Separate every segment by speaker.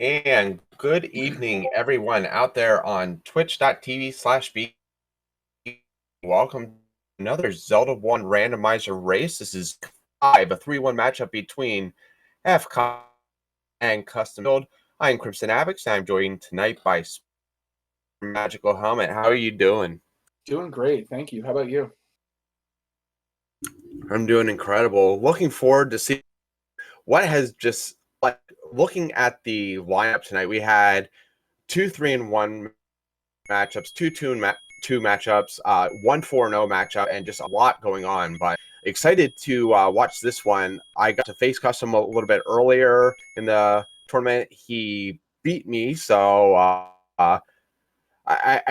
Speaker 1: And good evening, everyone out there on twitch.tv/B. Welcome to another Zelda 1 randomizer race. This is a 3-1 matchup between fcoughlin and cUstOm. I'm Crimson Abix, and I'm joined tonight by Magical Helmet. How are you doing?
Speaker 2: Doing great, thank you. How about you?
Speaker 1: I'm doing incredible. Looking forward to see what has just like looking at the lineup tonight. We had 2 3-1 matchups, 2 matchups, 1 4-0 matchup, and just a lot going on. But excited to watch this one. I got to face cUstOm a little bit earlier in the tournament. He beat me, so I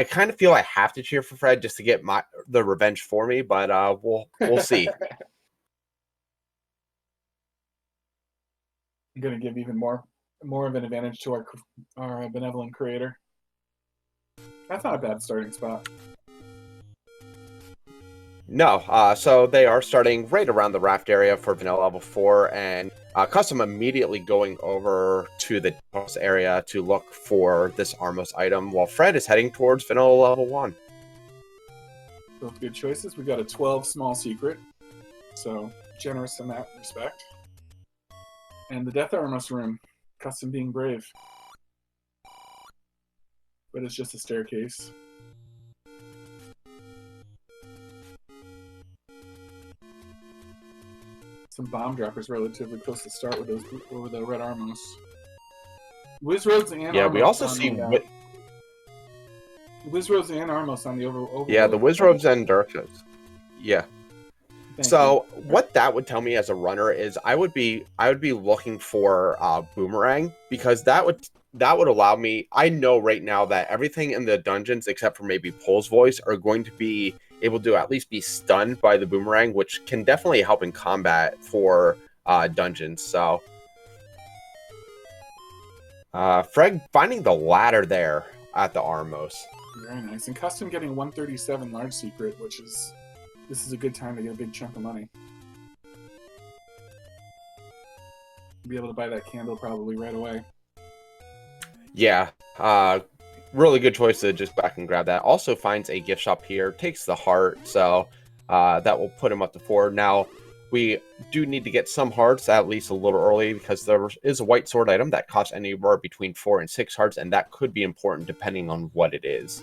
Speaker 1: kind of feel I have to cheer for Fred just to get the revenge for me. But we'll see.
Speaker 2: I'm gonna give even more of an advantage to our benevolent creator. That's not a bad starting spot.
Speaker 1: No, so they are starting right around the raft area for vanilla level 4, and cUstOm immediately going over to the post area to look for this Armos item, while Fred is heading towards vanilla level 1.
Speaker 2: Both good choices. We got a 12 small secret, so generous in that respect. And the Death Armos room, cUstOm being brave. But it's just a staircase. Some bomb droppers relatively close to start with the red Armos. Wizroads and
Speaker 1: yeah,
Speaker 2: Armos
Speaker 1: we also see
Speaker 2: Wizroads and Armos on the over.
Speaker 1: Yeah, the Wizrobes and Darkshoots. Yeah. So what that would tell me as a runner is I would be looking for Boomerang, because that would allow me. I know right now that everything in the dungeons except for maybe Pole's voice are going to be able to at least be stunned by the Boomerang, which can definitely help in combat for dungeons. So Fred finding the ladder there at the Armos.
Speaker 2: Very nice. And cUstOm getting 137 large secret, which is this is a good time to get a big chunk of money. Be able to buy that candle probably right away.
Speaker 1: Yeah, really good choice to just back and grab that. Also finds a gift shop here, takes the heart, so that will put him up to 4. Now, we do need to get some hearts at least a little early, because there is a white sword item that costs anywhere between 4 and 6 hearts, and that could be important depending on what it is.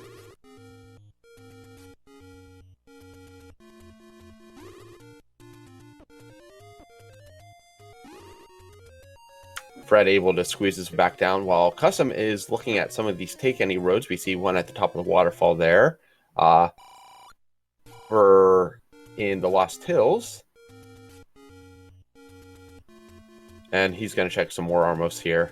Speaker 1: Fred able to squeeze his back down, while cUstOm is looking at some of these take any roads. We see one at the top of the waterfall there. We're in the Lost Hills. And he's going to check some more Armos here.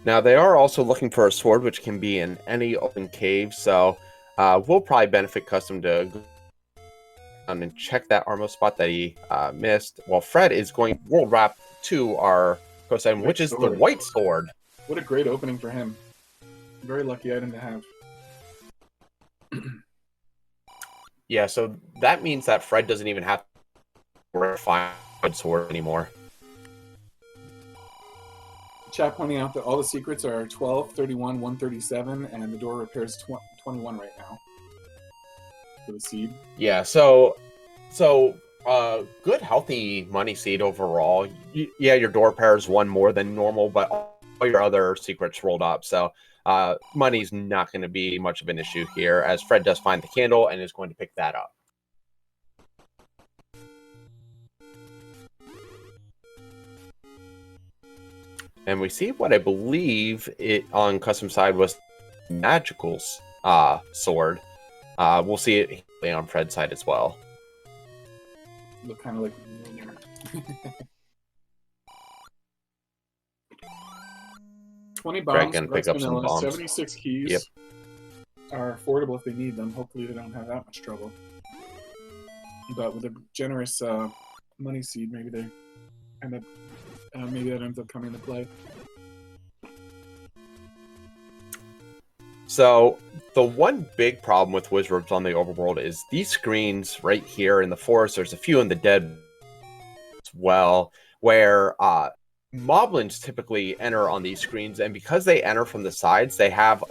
Speaker 1: Now, they are also looking for a sword, which can be in any open cave, so we'll probably benefit cUstOm to go down and check that Armos spot that he missed, while Fred is going world wrap to our post item, which is the white sword.
Speaker 2: What a great opening for him. Very lucky item to have.
Speaker 1: Yeah, so that means that Fred doesn't even have to find a sword anymore.
Speaker 2: Chat pointing out that all the secrets are 12, 31, 137, and the door repairs 21 right now for the seed.
Speaker 1: Yeah, so good healthy money seed overall. Yeah, your door repair is 1 more than normal, but all your other secrets rolled up, so money's not going to be much of an issue here, as Fred does find the candle and is going to pick that up. And we see what I believe it on cUstOm side was magical sword. We'll see it on Fred's side as well.
Speaker 2: Look kind of like $20
Speaker 1: gonna pick up some bombs.
Speaker 2: 76 keys are affordable if they need them. Hopefully they don't have that much trouble. But with a generous money seed, maybe they end up maybe that ends up coming into play.
Speaker 1: So the one big problem with wizards on the overworld is these screens right here in the forest. There's a few in the dead as well, where moblins typically enter on these screens, and because they enter from the sides, they have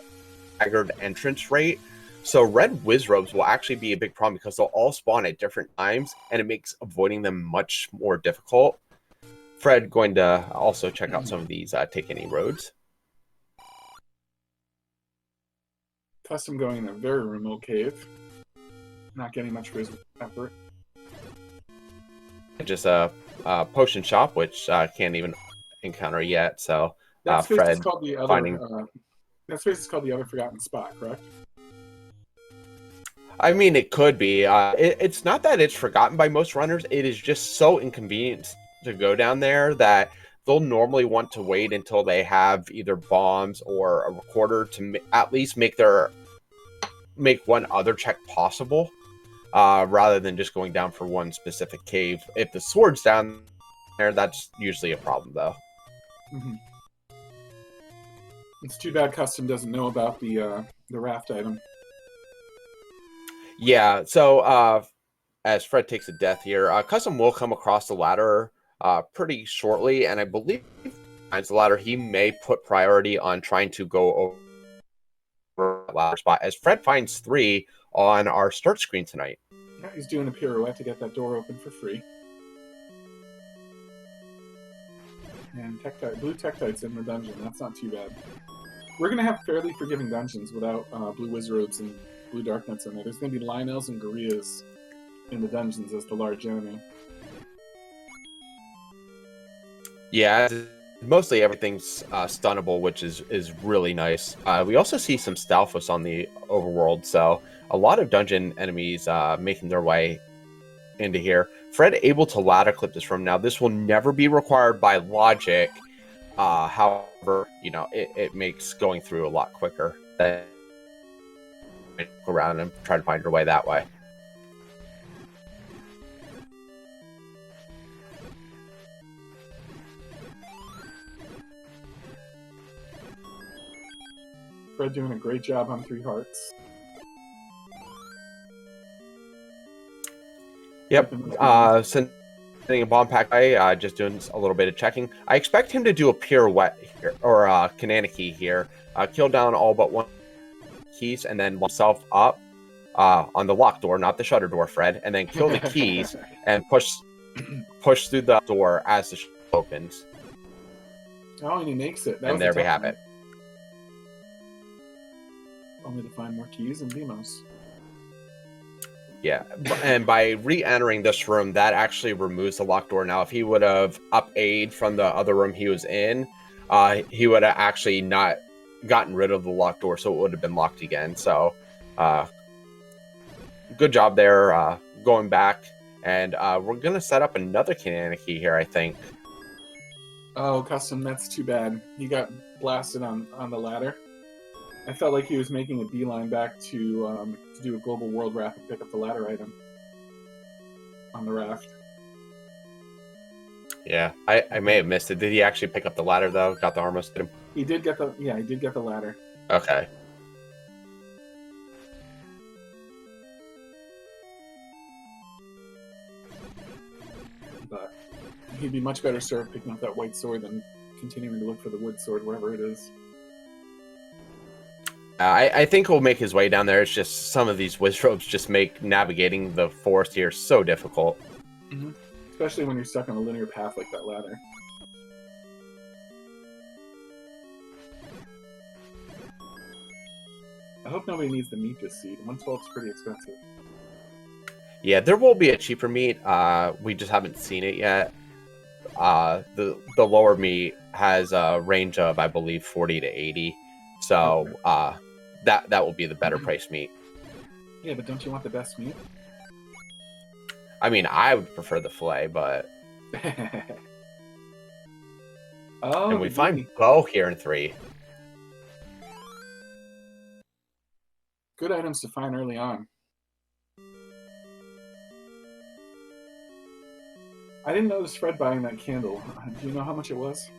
Speaker 1: staggered entrance rate. So red wizrobes will actually be a big problem because they'll all spawn at different times, and it makes avoiding them much more difficult. Fred going to also check out some of these take any roads.
Speaker 2: cUstOm going in a very remote cave. Not getting much for his effort.
Speaker 1: Just a potion shop, which can't even encounter yet. So
Speaker 2: That space
Speaker 1: Fred
Speaker 2: is called the other.
Speaker 1: finding...
Speaker 2: That space is called the other forgotten spot, correct?
Speaker 1: I mean, it could be. It's not that it's forgotten by most runners. It is just so inconvenient to go down there that they'll normally want to wait until they have either bombs or a recorder to at least make one other check possible, rather than just going down for one specific cave. If the sword's down there, that's usually a problem, though.
Speaker 2: Mm-hmm. It's too bad cUstOm doesn't know about the raft item.
Speaker 1: Yeah, so as Fred takes a death here, cUstOm will come across the ladder pretty shortly, and I believe finds the ladder, he may put priority on trying to go over the ladder spot, as Fred finds 3 on our start screen tonight.
Speaker 2: Yeah, he's doing a pirouette to get that door open for free. And blue Tektites in the dungeon. That's not too bad. We're going to have fairly forgiving dungeons without blue wizards and blue darknuts in there. There's going to be Lionels and Gorillas in the dungeons as the large enemy.
Speaker 1: Yeah, mostly everything's stunnable, which is really nice. We also see some Stalfos on the overworld, so a lot of dungeon enemies making their way into here. Fred able to ladder clip this room. Now, this will never be required by logic. However, you know, it makes going through a lot quicker than go around and try to find your way that way.
Speaker 2: Fred doing a great job on 3 hearts.
Speaker 1: Yep. Sending a bomb pack away, just doing a little bit of checking. I expect him to do a pirouette here, or a Kananaki here. Kill down all but one keys, and then lock himself up on the lock door, not the shutter door, Fred, and then kill the keys and push through the door as the shutter opens.
Speaker 2: Oh, and he makes it.
Speaker 1: And there we have it.
Speaker 2: Only to find more keys and Demos.
Speaker 1: Yeah, and by re-entering this room, that actually removes the locked door. Now, if he would have up-A'd from the other room he was in, he would have actually not gotten rid of the locked door, so it would have been locked again. So, good job there, going back. And we're going to set up another Kananaki here, I think.
Speaker 2: Oh, cUstOm, that's too bad. He got blasted on the ladder. I felt like he was making a beeline back to do a global world wrap and pick up the ladder item on the raft.
Speaker 1: Yeah, I may have missed it. Did he actually pick up the ladder, though? Got the armor hit him?
Speaker 2: He did get the ladder.
Speaker 1: Okay.
Speaker 2: But he'd be much better served picking up that white sword than continuing to look for the wood sword wherever it is.
Speaker 1: I think he'll make his way down there. It's just some of these wizrobes just make navigating the forest here so difficult.
Speaker 2: Mm-hmm. Especially when you're stuck on a linear path like that ladder. I hope nobody needs the meat this seed. 112 is pretty expensive.
Speaker 1: Yeah, there will be a cheaper meat. We just haven't seen it yet. The lower meat has a range of, I believe, 40 to 80. So okay. That will be the better price meat.
Speaker 2: Yeah, but don't you want the best meat?
Speaker 1: I mean, I would prefer the fillet, but...
Speaker 2: Oh,
Speaker 1: and we find bow here in 3.
Speaker 2: Good items to find early on. I didn't notice Fred buying that candle. Do you know how much it was?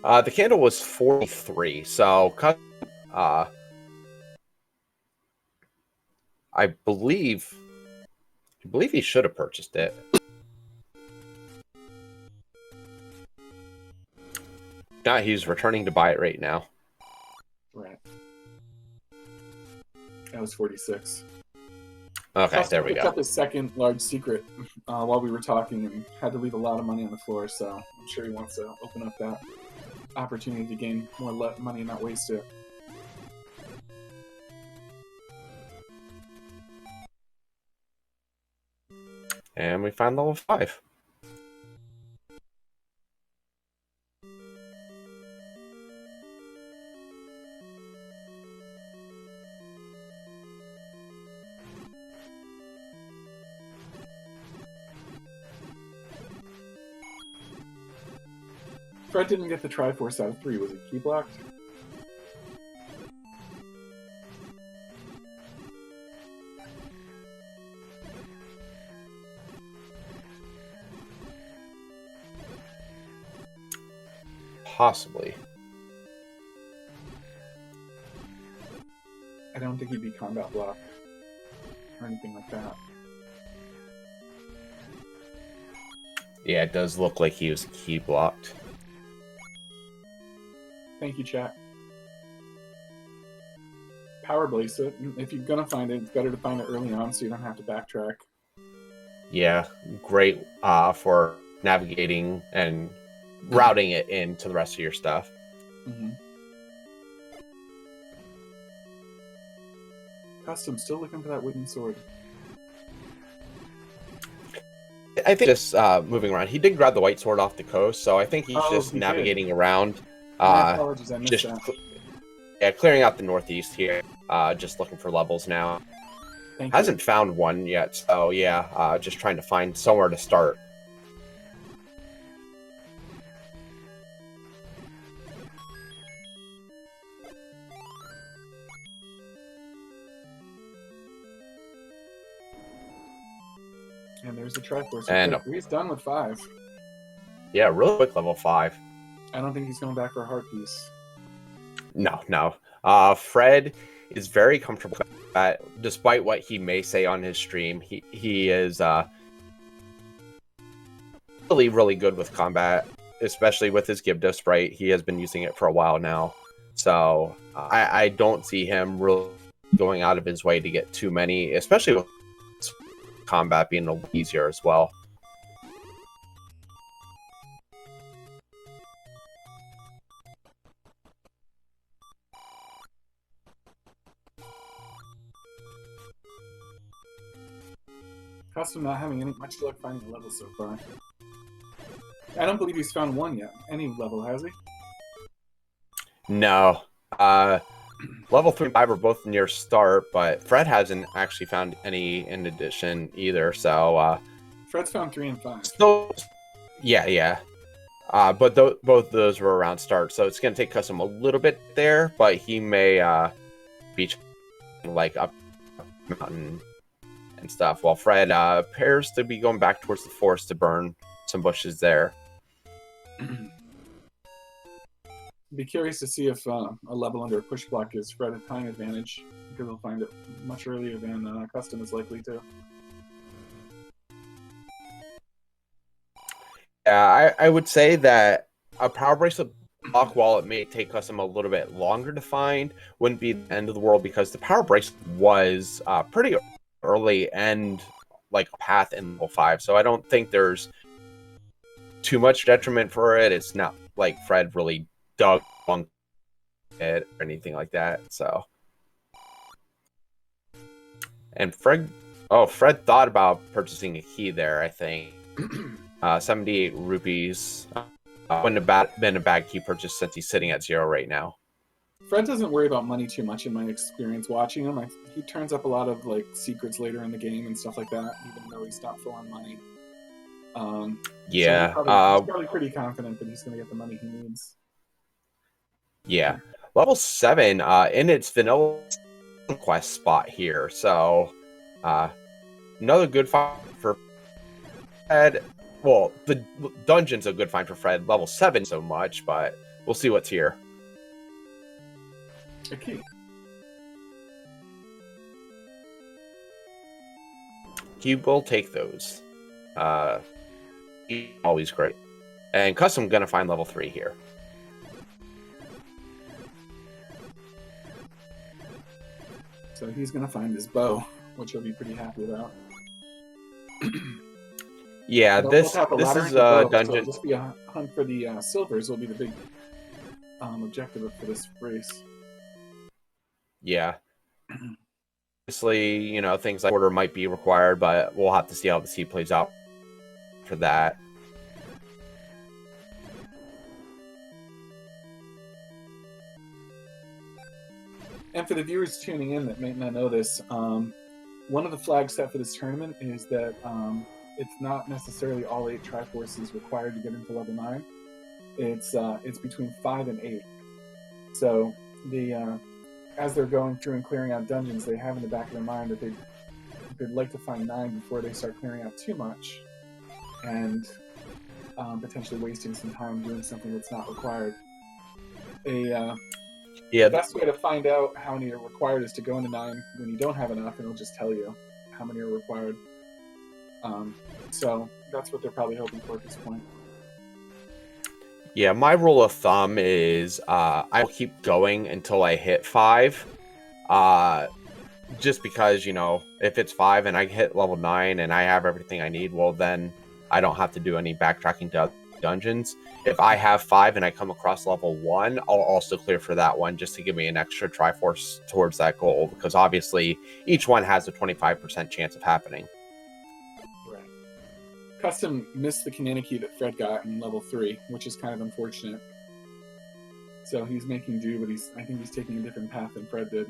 Speaker 1: The candle was 43, so I believe he should have purchased it. Not, he's returning to buy it right now.
Speaker 2: Right. That was 46.
Speaker 1: Okay,
Speaker 2: Custom
Speaker 1: there we
Speaker 2: picked
Speaker 1: go.
Speaker 2: up his second large secret while we were talking and had to leave a lot of money on the floor, so I'm sure he wants to open up that opportunity to gain more money and not waste it.
Speaker 1: And we found level 5.
Speaker 2: Fred didn't get the Triforce out of 3. Was it key blocked?
Speaker 1: Possibly.
Speaker 2: I don't think he'd be combat block or anything like that.
Speaker 1: Yeah, it does look like he was key blocked.
Speaker 2: Thank you, chat. Power Blaze it. If you're gonna find it, it's better to find it early on so you don't have to backtrack.
Speaker 1: Yeah, great for navigating and routing it into the rest of your stuff.
Speaker 2: Mm-hmm. Custom, still looking for that wooden sword.
Speaker 1: I think just moving around. He did grab the white sword off the coast, so I think he's just
Speaker 2: he
Speaker 1: navigating
Speaker 2: did.
Speaker 1: around.
Speaker 2: My apologies, I missed that.
Speaker 1: Clearing out the northeast here. Just looking for levels now.
Speaker 2: Thank
Speaker 1: Hasn't found one yet, so yeah, just trying to find somewhere to start.
Speaker 2: And there's a Triforce.
Speaker 1: And
Speaker 2: he's done with 5.
Speaker 1: yeah, real quick level 5.
Speaker 2: I don't think he's going back for a heart piece.
Speaker 1: No. Fred is very comfortable with that, despite what he may say on his stream. He is really good with combat, especially with his Gibda sprite. He has been using it for a while now, so I don't see him really going out of his way to get too many, especially with combat being a little easier as well.
Speaker 2: Custom not having much luck finding a level so far. I don't believe he's found one yet. Any level, has he?
Speaker 1: No. Level 3 and 5 are both near start, but Fred hasn't actually found any in addition either, so...
Speaker 2: Fred's found 3 and 5.
Speaker 1: So, yeah. But both those were around start, so it's going to take Custom a little bit there, but he may be like up mountain and stuff, while Fred appears to be going back towards the forest to burn some bushes there.
Speaker 2: Be curious to see if a level under a push block gives Fred a time advantage, because he'll find it much earlier than Custom is likely to.
Speaker 1: Yeah, I would say that a power bracelet block, while it may take Custom a little bit longer to find, wouldn't be the end of the world, because the power bracelet was pretty early and like a path in level 5, so I don't think there's too much detriment for it. It's not like Fred really dug it or anything like that, so. And Fred thought about purchasing a key there, I think. 78 rupees. Wouldn't have been a bad key purchase since he's sitting at 0 right now.
Speaker 2: Fred doesn't worry about money too much in my experience watching him. He turns up a lot of like secrets later in the game and stuff like that, even though he's not full on money.
Speaker 1: Yeah.
Speaker 2: So he's probably pretty confident that he's going to get the money he needs.
Speaker 1: Yeah. Level 7 in its vanilla quest spot here. So another good find for Fred. Well, the dungeon's a good find for Fred. Level 7 so much, but we'll see what's here.
Speaker 2: A key.
Speaker 1: he will take those. He's always great. And cUstOm gonna find level 3 here.
Speaker 2: So he's gonna find his bow, which he'll be pretty happy about.
Speaker 1: Yeah,
Speaker 2: They'll
Speaker 1: this
Speaker 2: have a ladder
Speaker 1: is
Speaker 2: and a bow,
Speaker 1: a
Speaker 2: so
Speaker 1: dungeon.
Speaker 2: it'll just be a hunt for the silvers will be the big objective for this race.
Speaker 1: Yeah. Obviously, you know, things like order might be required, but we'll have to see how the sea plays out for that.
Speaker 2: And for the viewers tuning in that may not know this, one of the flags set for this tournament is that it's not necessarily all 8 Triforces required to get into level 9. It's between 5 and 8. So as they're going through and clearing out dungeons, they have in the back of their mind that they'd like to find 9 before they start clearing out too much, and potentially wasting some time doing something that's not required. The best way to find out how many are required is to go into 9 when you don't have enough, and it'll just tell you how many are required. So that's what they're probably hoping for at this point.
Speaker 1: Yeah, my rule of thumb is I will keep going until I hit 5. Just because, you know, if it's 5 and I hit level 9 and I have everything I need, well, then I don't have to do any backtracking to dungeons. If I have 5 and I come across level 1, I'll also clear for that one just to give me an extra Triforce towards that goal, because obviously each one has a 25% chance of happening.
Speaker 2: Right. cUstOm missed the Kananaki that Fred got in level 3, which is kind of unfortunate. So he's making do, but I think he's taking a different path than Fred did.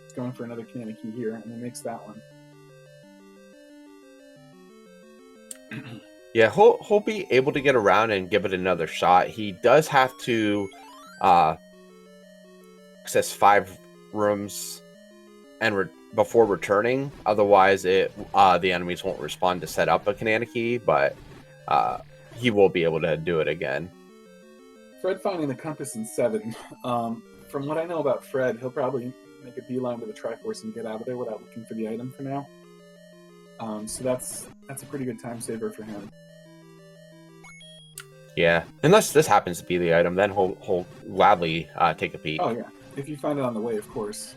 Speaker 2: He's going for another Kananaki here, and he makes that one.
Speaker 1: Yeah, he'll be able to get around and give it another shot. He does have to access 5 rooms and before returning. Otherwise, the enemies won't respond to set up a Kananaki, but he will be able to do it again.
Speaker 2: Fred finding the compass in 7. From what I know about Fred, he'll probably make a beeline to the Triforce and get out of there without looking for the item for now. So that's a pretty good time saver for him.
Speaker 1: Yeah, unless this happens to be the item, then he'll gladly take a peek.
Speaker 2: Oh yeah, if you find it on the way, of course.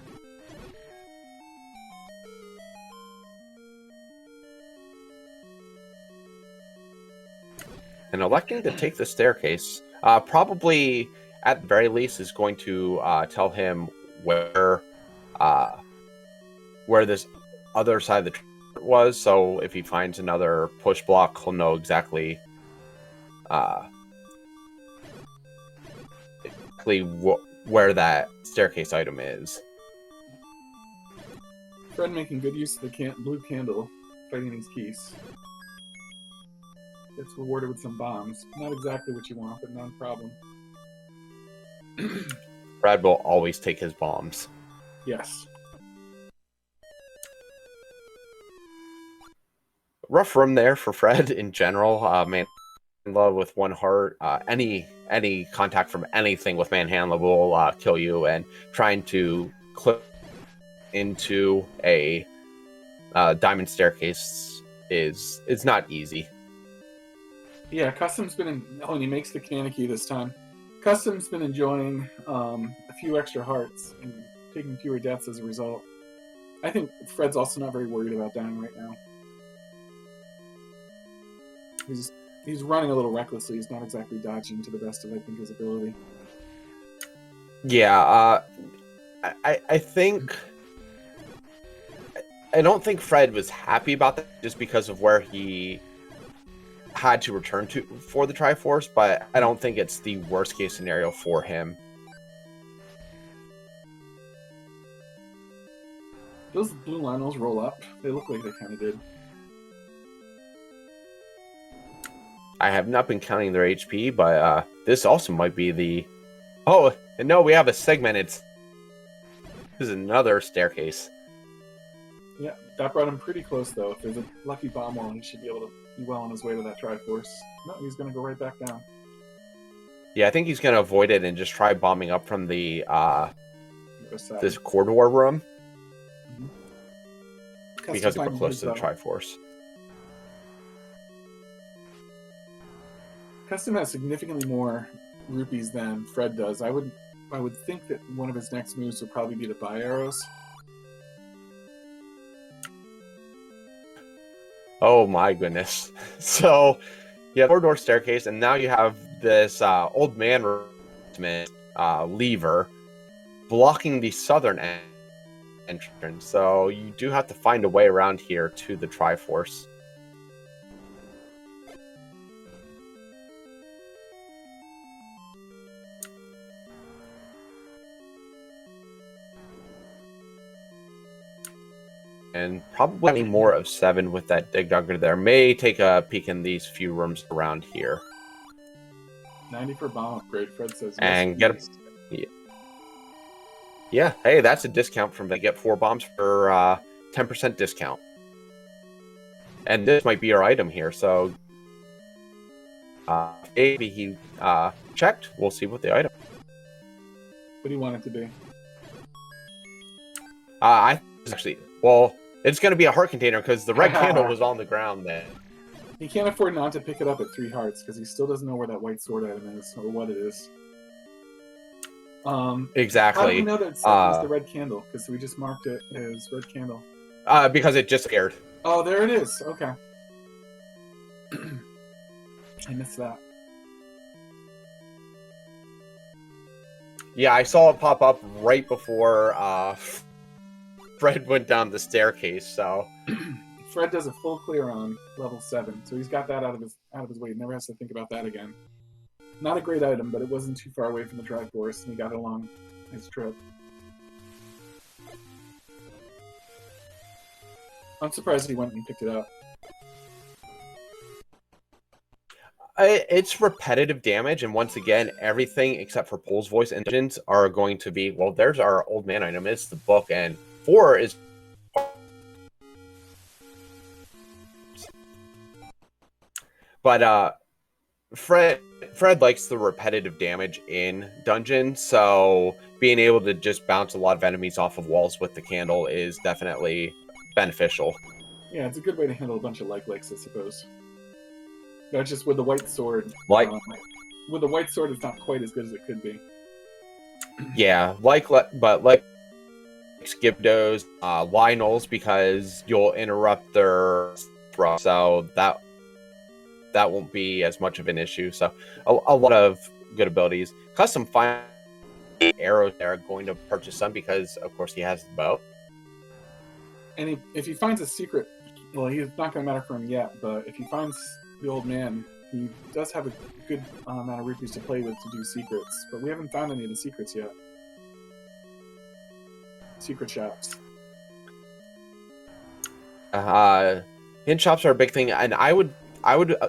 Speaker 1: And electing to take the staircase probably, at the very least, is going to tell him where this other side of the tree was. So if he finds another push block, he'll know exactly where that staircase item is.
Speaker 2: Fred making good use of the blue candle, fighting these keys. Gets rewarded with some bombs. Not exactly what you want, but not a problem.
Speaker 1: Fred will always take his bombs.
Speaker 2: Yes.
Speaker 1: Rough room there for Fred in general. Manhandla with 1 heart. Any contact from anything with Manhandla will kill you, and trying to clip into a diamond staircase is not easy.
Speaker 2: Yeah, cUstOm's been and he makes the Kananaki this time. cUstOm's been enjoying a few extra hearts and taking fewer deaths as a result. I think Fred's also not very worried about dying right now. He's running a little recklessly. He's not exactly dodging to the best of, I think, his ability.
Speaker 1: Yeah, I think... I don't think Fred was happy about that just because of where he had to return to for the Triforce, but I don't think it's the worst case scenario for him.
Speaker 2: Those blue Lionels roll up. They look like they kind of did.
Speaker 1: I have not been counting their HP, but this also might be the... Oh, and no, we have a segmented... This is another staircase.
Speaker 2: Yeah, that brought him pretty close, though. If there's a lucky bomb wall, he should be able to be well on his way to that Triforce. No, he's going to go right back down.
Speaker 1: Yeah, I think he's going to avoid it and just try bombing up from the this corridor room. because it got
Speaker 2: finding
Speaker 1: close
Speaker 2: his,
Speaker 1: to the
Speaker 2: though.
Speaker 1: Triforce.
Speaker 2: Custom has significantly more rupees than Fred does. I would think that one of his next moves would probably be to buy arrows.
Speaker 1: Oh my goodness. So you have 4-door staircase, and now you have this old man lever blocking the southern entrance. So you do have to find a way around here to the Triforce. And probably more of 7 with that dig dugger there. May take a peek in these few rooms around here.
Speaker 2: 90 for bomb upgrade, Fred says.
Speaker 1: And get a... Yeah, hey, that's a discount from they get 4 bombs for 10% discount. And this might be our item here, so maybe he checked. We'll see what the item.
Speaker 2: What do you want it to be?
Speaker 1: I actually, well, it's going to be a heart container because the red candle was on the ground then.
Speaker 2: He can't afford not to pick it up at 3 hearts because he still doesn't know where that white sword item is or what it is.
Speaker 1: Exactly.
Speaker 2: How do we know that it's the red candle? Because we just marked it as red candle.
Speaker 1: Because it just scared.
Speaker 2: Oh, there it is. Okay. I missed that.
Speaker 1: Yeah, I saw it pop up right before Fred went down the staircase. So
Speaker 2: Fred does a full clear on level 7, so he's got that out of his way. He never has to think about that again. Not a great item, but it wasn't too far away from the Triforce, and he got it along his trip. I'm surprised he went and picked it up.
Speaker 1: It's repetitive damage, and once again, everything except for Pole's voice and engines are going to be, well, there's our old man item. It's the book, and 4 is... But Fred likes the repetitive damage in dungeons, so being able to just bounce a lot of enemies off of walls with the candle is definitely beneficial.
Speaker 2: Yeah, it's a good way to handle a bunch of likes, I suppose. That's just with the white sword. With the white sword, it's not quite as good as it could be.
Speaker 1: Yeah, but Skibdos, Lionels, because you'll interrupt their throw, so that won't be as much of an issue. So a lot of good abilities. Custom find arrows there, going to purchase some because of course he has the bow.
Speaker 2: And if he finds a secret, well, he's not going to matter for him yet, but if he finds the old man, he does have a good amount of rupees to play with to do secrets, but we haven't found any of the secrets yet. Secret shops.
Speaker 1: Hint shops are a big thing, and I would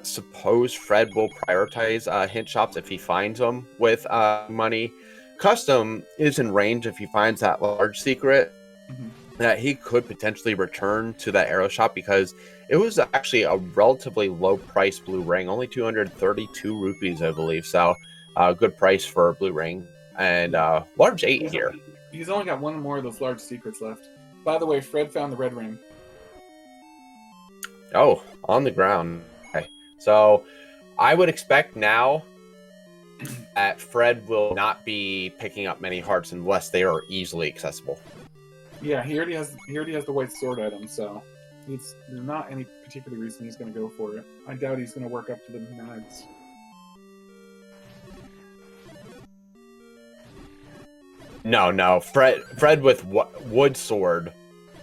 Speaker 1: suppose Fred will prioritize hint shops if he finds them with money. Custom is in range if he finds that large secret.
Speaker 2: Mm-hmm.
Speaker 1: That he could potentially return to that arrow shop because it was actually a relatively low price blue ring, only 232 rupees, I believe. So, good price for a blue ring and large 8 here.
Speaker 2: He's only got one more of those large secrets left. By the way, Fred found the red ring.
Speaker 1: Oh, on the ground. Okay, so I would expect now that Fred will not be picking up many hearts unless they are easily accessible.
Speaker 2: Yeah, he already has the white sword item, so there's not any particular reason he's going to go for it. I doubt he's going to work up to the mags.
Speaker 1: No. Fred with wood sword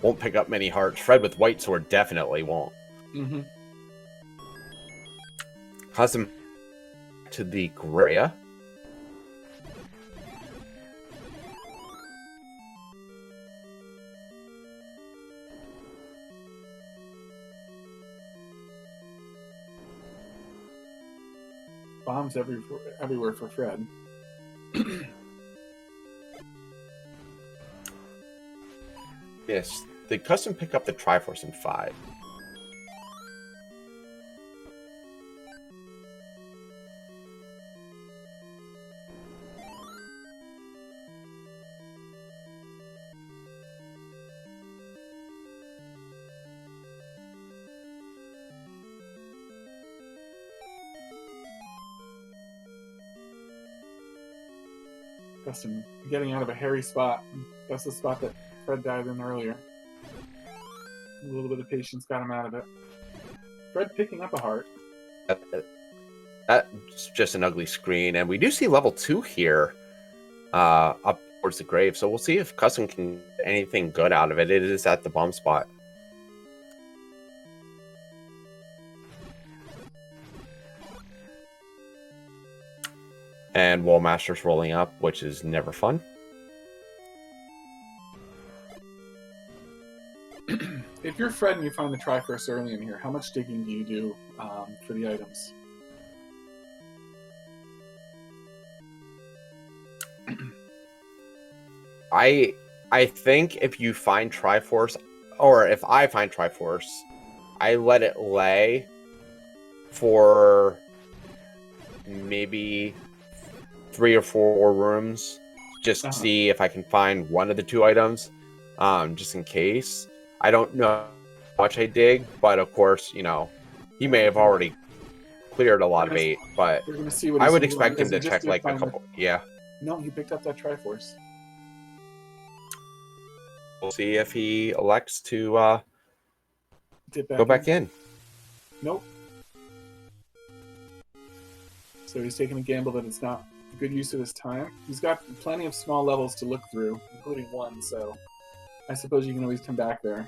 Speaker 1: won't pick up many hearts. Fred with white sword definitely won't.
Speaker 2: Mm-hmm.
Speaker 1: Custom to the Greya.
Speaker 2: Bombs everywhere for Fred.
Speaker 1: Yes, the custom pick up the Triforce in 5.
Speaker 2: Custom getting out of a hairy spot. That's the spot that Fred died in earlier. A little bit of patience got him out of it. Fred picking up a heart.
Speaker 1: That's just an ugly screen, and we do see level 2 here up towards the grave, so we'll see if custom can get anything good out of it. It is at the bomb spot. And Wallmaster's rolling up, which is never fun.
Speaker 2: If you're Fred and you find the Triforce early in here, how much digging do you do for the items?
Speaker 1: I think if you find Triforce, or if I find Triforce, I let it lay for maybe 3 or 4 rooms, just to see if I can find one of the 2 items, just in case. I don't know how much I dig, but of course, you know, he may have already cleared a lot of bait, but
Speaker 2: we're gonna see what
Speaker 1: I would expect him to check like a couple. Yeah.
Speaker 2: No, he picked up that Triforce.
Speaker 1: We'll see if he elects to
Speaker 2: go
Speaker 1: back in.
Speaker 2: Nope. So he's taking a gamble that it's not a good use of his time. He's got plenty of small levels to look through, including 1, so I suppose you can always come back there.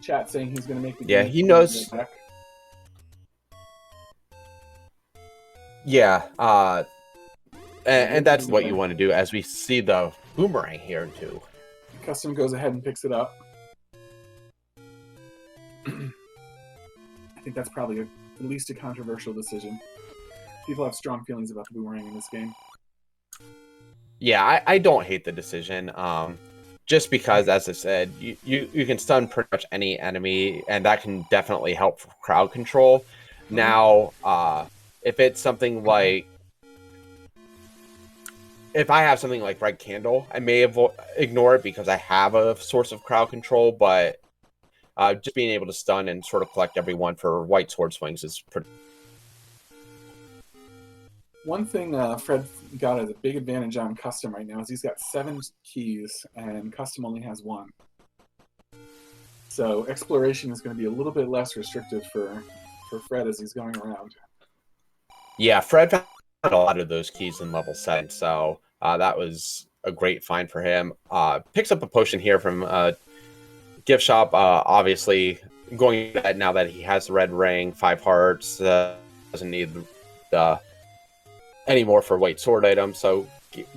Speaker 2: Chat saying he's going to make the game.
Speaker 1: Yeah, he knows.
Speaker 2: Back.
Speaker 1: Yeah, and that's what you want to do, as we see the boomerang here too.
Speaker 2: Custom goes ahead and picks it up. I think that's probably at least a controversial decision. People have strong feelings about the boomerang in this game.
Speaker 1: Yeah, I don't hate the decision. Just because, as I said, you can stun pretty much any enemy, and that can definitely help for crowd control. Now, if it's something like, if I have something like Red Candle, I may ignore it because I have a source of crowd control, but just being able to stun and sort of collect everyone for white sword swings is pretty.
Speaker 2: One thing Fred got as a big advantage on Custom right now is he's got 7 keys, and Custom only has 1. So exploration is going to be a little bit less restrictive for Fred as he's going around.
Speaker 1: Yeah, Fred found a lot of those keys in level 7, so that was a great find for him. Picks up a potion here from gift shop. Obviously, going to that now that he has the red ring, 5 hearts, doesn't need any more for white sword items. So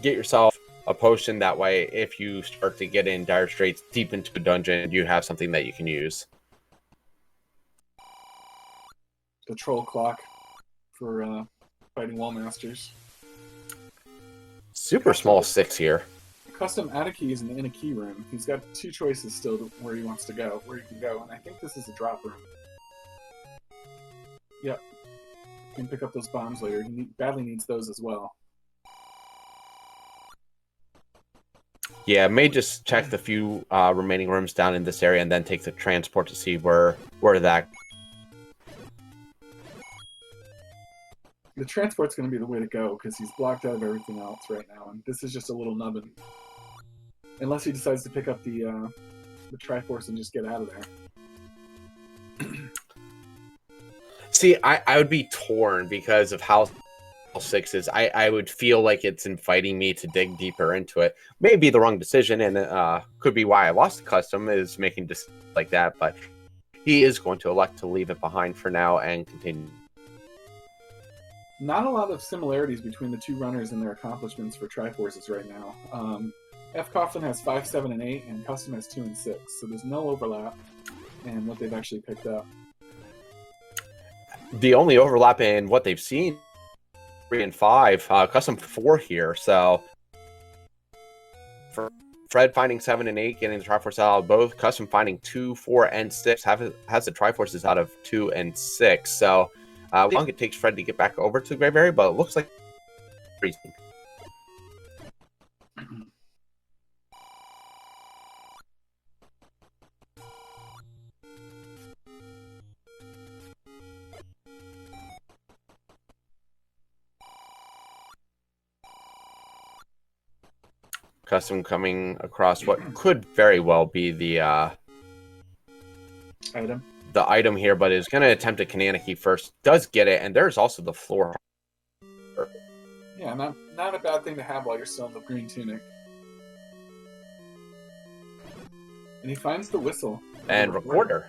Speaker 1: get yourself a potion. That way, if you start to get in dire straits deep into a dungeon, you have something that you can use.
Speaker 2: The troll clock for fighting wall masters.
Speaker 1: Super small 6 here.
Speaker 2: Custom out of keys and in a key room. He's got 2 choices still to where he wants to go, where he can go, and I think this is a drop room. Yep. He can pick up those bombs later. He badly needs those as well.
Speaker 1: Yeah, may just check the few remaining rooms down in this area and then take the transport to see where that.
Speaker 2: The transport's going to be the way to go because he's blocked out of everything else right now, and this is just a little nubbin. Unless he decides to pick up the Triforce and just get out of there.
Speaker 1: See, I would be torn because of how 6 is. I would feel like it's inviting me to dig deeper into it. May be the wrong decision, and could be why I lost the custom, is making decisions like that, but he is going to elect to leave it behind for now and continue.
Speaker 2: Not a lot of similarities between the 2 runners and their accomplishments for Triforces right now. fcoughlin has 5, 7, and 8, and Custom has 2 and 6, so there's no overlap in what they've actually picked up.
Speaker 1: The only overlap in what they've seen, 3 and 5, Custom 4 here, so for Fred finding 7 and 8, getting the Triforce out of both, Custom finding 2, 4, and 6, has the Triforces out of 2 and 6, so how long it takes Fred to get back over to the grave area, but it looks like freezing. Custom coming across what could very well be the
Speaker 2: item
Speaker 1: here, but is going to attempt a Kananaki first. Does get it, and there's also the floor.
Speaker 2: Yeah, not a bad thing to have while you're still in the green tunic. And he finds the whistle.
Speaker 1: And recorder.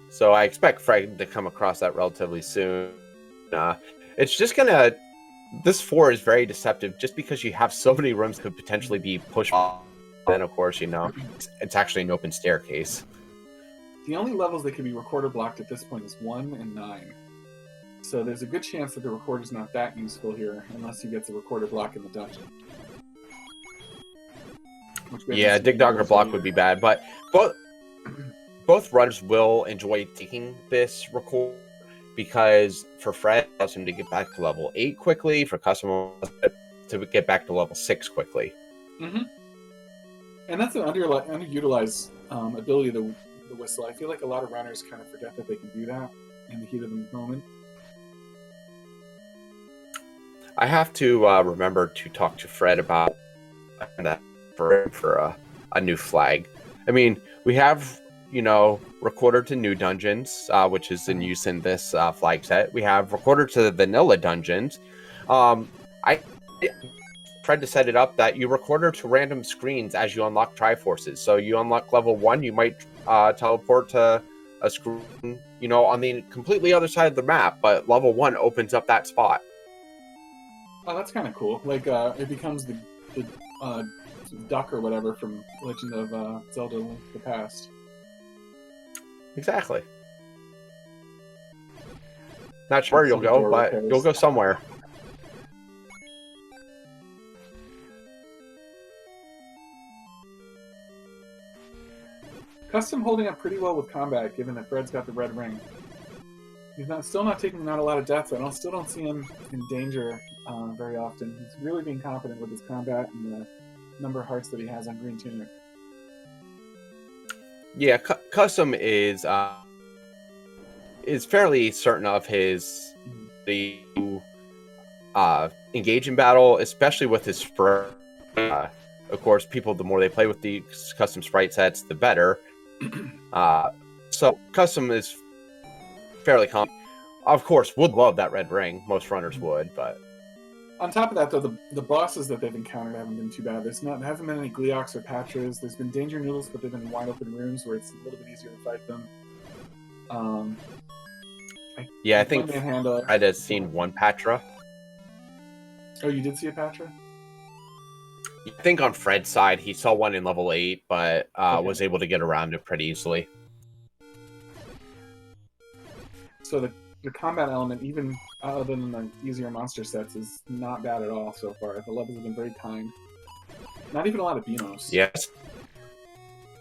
Speaker 1: So I expect Fred to come across that relatively soon. It's just going to... This 4 is very deceptive just because you have so many rooms could potentially be pushed off. Then, of course, you know, it's actually an open staircase.
Speaker 2: The only levels that can be recorder blocked at this point is 1 and 9. So there's a good chance that the recorder's not that useful here unless he gets a recorder block in the dungeon.
Speaker 1: Yeah, Dig Dogger block would be bad, but both runners will enjoy taking this record because for Fred, it allows him to get back to level 8 quickly, for Custom to get back to level 6 quickly.
Speaker 2: Mm-hmm. And that's an underutilized ability of the whistle. I feel like a lot of runners kind of forget that they can do that in the heat of the moment.
Speaker 1: I have to remember to talk to Fred about that for a new flag. I mean, we have, you know, recorder to new dungeons, which is in use in this flag set. We have recorder to the vanilla dungeons. I tried to set it up that you recorder to random screens as you unlock Triforces. So you unlock level 1, you might teleport to a screen, you know, on the completely other side of the map, but level 1 opens up that spot.
Speaker 2: Oh, that's kind of cool. Like, it becomes the duck or whatever from Legend of Zelda Link to the Past.
Speaker 1: Exactly. Not sure where you'll go, but you'll go somewhere.
Speaker 2: Custom holding up pretty well with combat, given that Fred's got the red ring. He's still not taking out a lot of deaths. I still don't see him in danger very often. He's really being confident with his combat and the number of hearts that he has on Green Tunic.
Speaker 1: Yeah, Custom is fairly certain of his engage in battle, especially with his sprite. Of course, the more they play with the custom sprite sets, the better. So Custom is fairly confident. Of course, would love that red ring. Most runners would, but
Speaker 2: on top of that, though, the bosses that they've encountered haven't been too bad. There hasn't been any Gleox or Patras. There's been Danger Noodles, but they've been wide open rooms where it's a little bit easier to fight them.
Speaker 1: I think Fred has seen one Patra.
Speaker 2: Oh, you did see a Patra?
Speaker 1: I think on Fred's side, he saw one in level 8, but was able to get around it pretty easily.
Speaker 2: So the combat element, even other than the easier monster sets, is not bad at all so far. The levels have been very kind. Not even a lot of BMOs.
Speaker 1: Yes.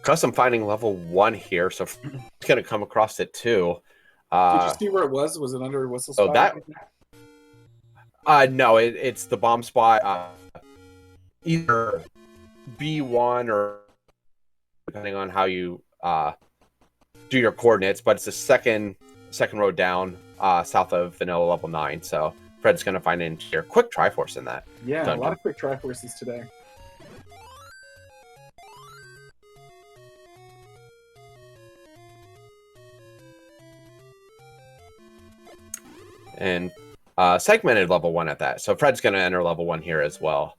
Speaker 1: Custom finding level 1 here, so it's going to come across it too.
Speaker 2: Did you see where it was? Was it under a whistle spot?
Speaker 1: No, it's the bomb spot. Either B1 or depending on how you do your coordinates, but it's the second row down south of vanilla level 9. So Fred's going to find an here. Quick Triforce in that.
Speaker 2: Yeah,
Speaker 1: dungeon.
Speaker 2: A lot of quick Triforces today.
Speaker 1: And segmented level 1 at that. So Fred's going to enter level 1 here as well.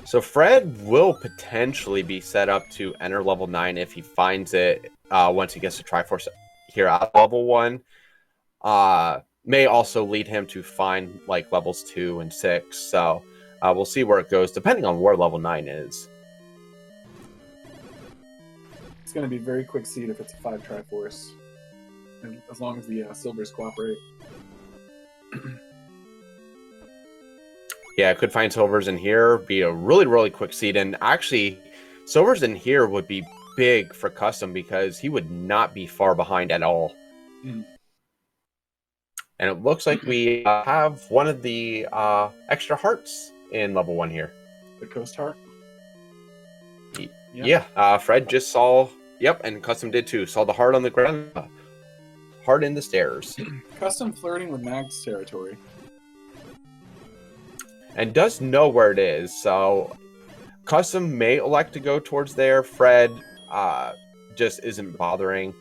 Speaker 1: So Fred will potentially be set up to enter level 9 if he finds it once he gets to Triforce here at level 1. May also lead him to find like levels 2 and 6. So we'll see where it goes depending on where level 9 is.
Speaker 2: It's going to be very quick seed if it's a 5 Triforce, and as long as the silvers cooperate.
Speaker 1: Yeah, could find silvers in here, be a really, really quick seed. And actually, silvers in here would be big for Custom because he would not be far behind at all. And it looks like we have one of the extra hearts in level 1 here.
Speaker 2: The Coast Heart?
Speaker 1: Yeah, Fred just saw, and Custom did too, saw the heart on the ground. hard in the stairs.
Speaker 2: cUstOm flirting with Mag's territory.
Speaker 1: And does know where it is, so cUstOm may elect to go towards there. Fred just isn't bothering,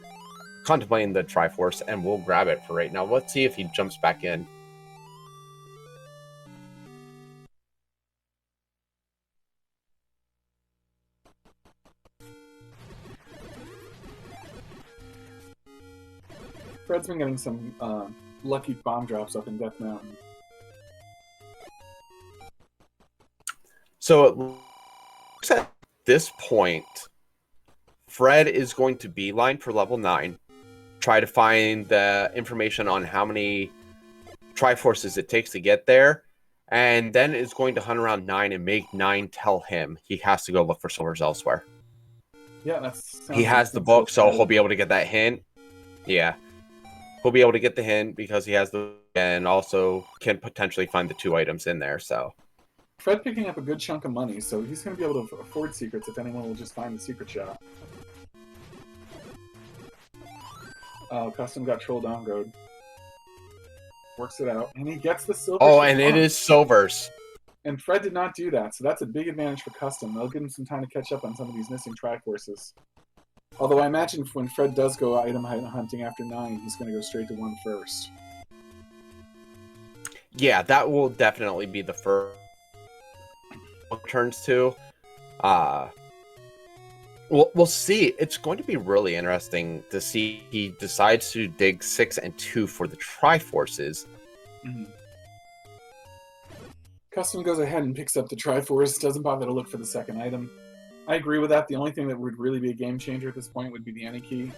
Speaker 1: contemplating the Triforce, and we'll grab it for right now. Let's see if he jumps back in.
Speaker 2: Fred's been getting some lucky bomb drops up in Death Mountain.
Speaker 1: So it looks at this point, Fred is going to beeline for level 9, try to find the information on how many Triforces it takes to get there, and then is going to hunt around 9 and make 9 tell him he has to go look for silvers elsewhere.
Speaker 2: Yeah, that's.
Speaker 1: He has the book, so he'll be able to get that hint. Yeah. He'll be able to get the hint because he has the, and also can potentially find the 2 items in there, so.
Speaker 2: Fred picking up a good chunk of money, so he's going to be able to afford secrets if anyone will just find the secret shop. Oh, cUstOm got trolled on road. Works it out, and he gets the silver.
Speaker 1: Oh, and it is silvers.
Speaker 2: And Fred did not do that, so that's a big advantage for cUstOm. They'll give him some time to catch up on some of these missing Triforces. Although I imagine when Fred does go item hunting after 9, he's going to go straight to 1 first.
Speaker 1: Yeah, that will definitely be the first turns to. We'll see. It's going to be really interesting to see he decides to dig 6 and 2 for the Triforces.
Speaker 2: Mm-hmm. cUstOm goes ahead and picks up the Triforce, doesn't bother to look for the second item. I agree with that. The only thing that would really be a game changer at this point would be the Any key.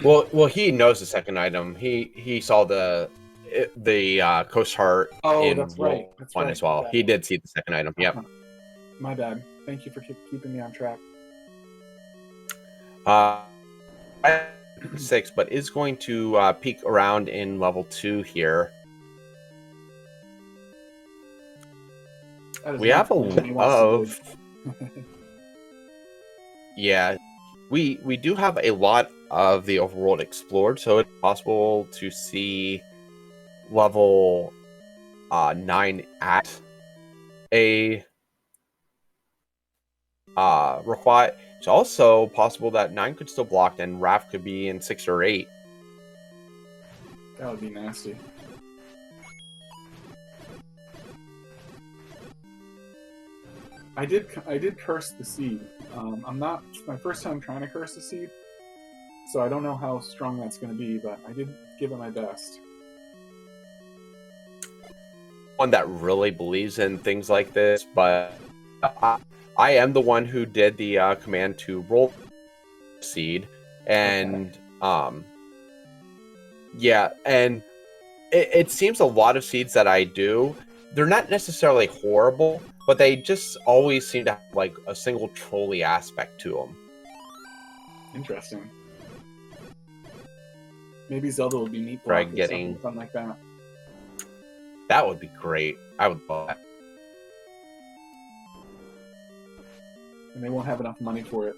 Speaker 1: Well, he knows the second item. He saw the Coast Heart in
Speaker 2: that's right. That's
Speaker 1: one
Speaker 2: right.
Speaker 1: as well. He did see the second item. Yep.
Speaker 2: My bad. Thank you for keeping me on track.
Speaker 1: 6, but is going to peek around in level 2 here. We have a lot of. Yeah, we do have a lot of the overworld explored, so it's possible to see level 9 at a require. It's also possible that 9 could still block and Raph could be in 6 or 8.
Speaker 2: That would be nasty. I did curse the seed. I'm not my first time trying to curse the seed, so I don't know how strong that's going to be, but I did give it my best.
Speaker 1: One that really believes in things like this, but I am the one who did the command to roll seed, and yeah, and it seems a lot of seeds that I do, they're not necessarily horrible, but they just always seem to have like a single trolley aspect to them.
Speaker 2: Interesting. Maybe Zelda will be neat block
Speaker 1: Right,
Speaker 2: or
Speaker 1: getting
Speaker 2: something like that.
Speaker 1: That would be great. I would love that.
Speaker 2: And they won't have enough money for it.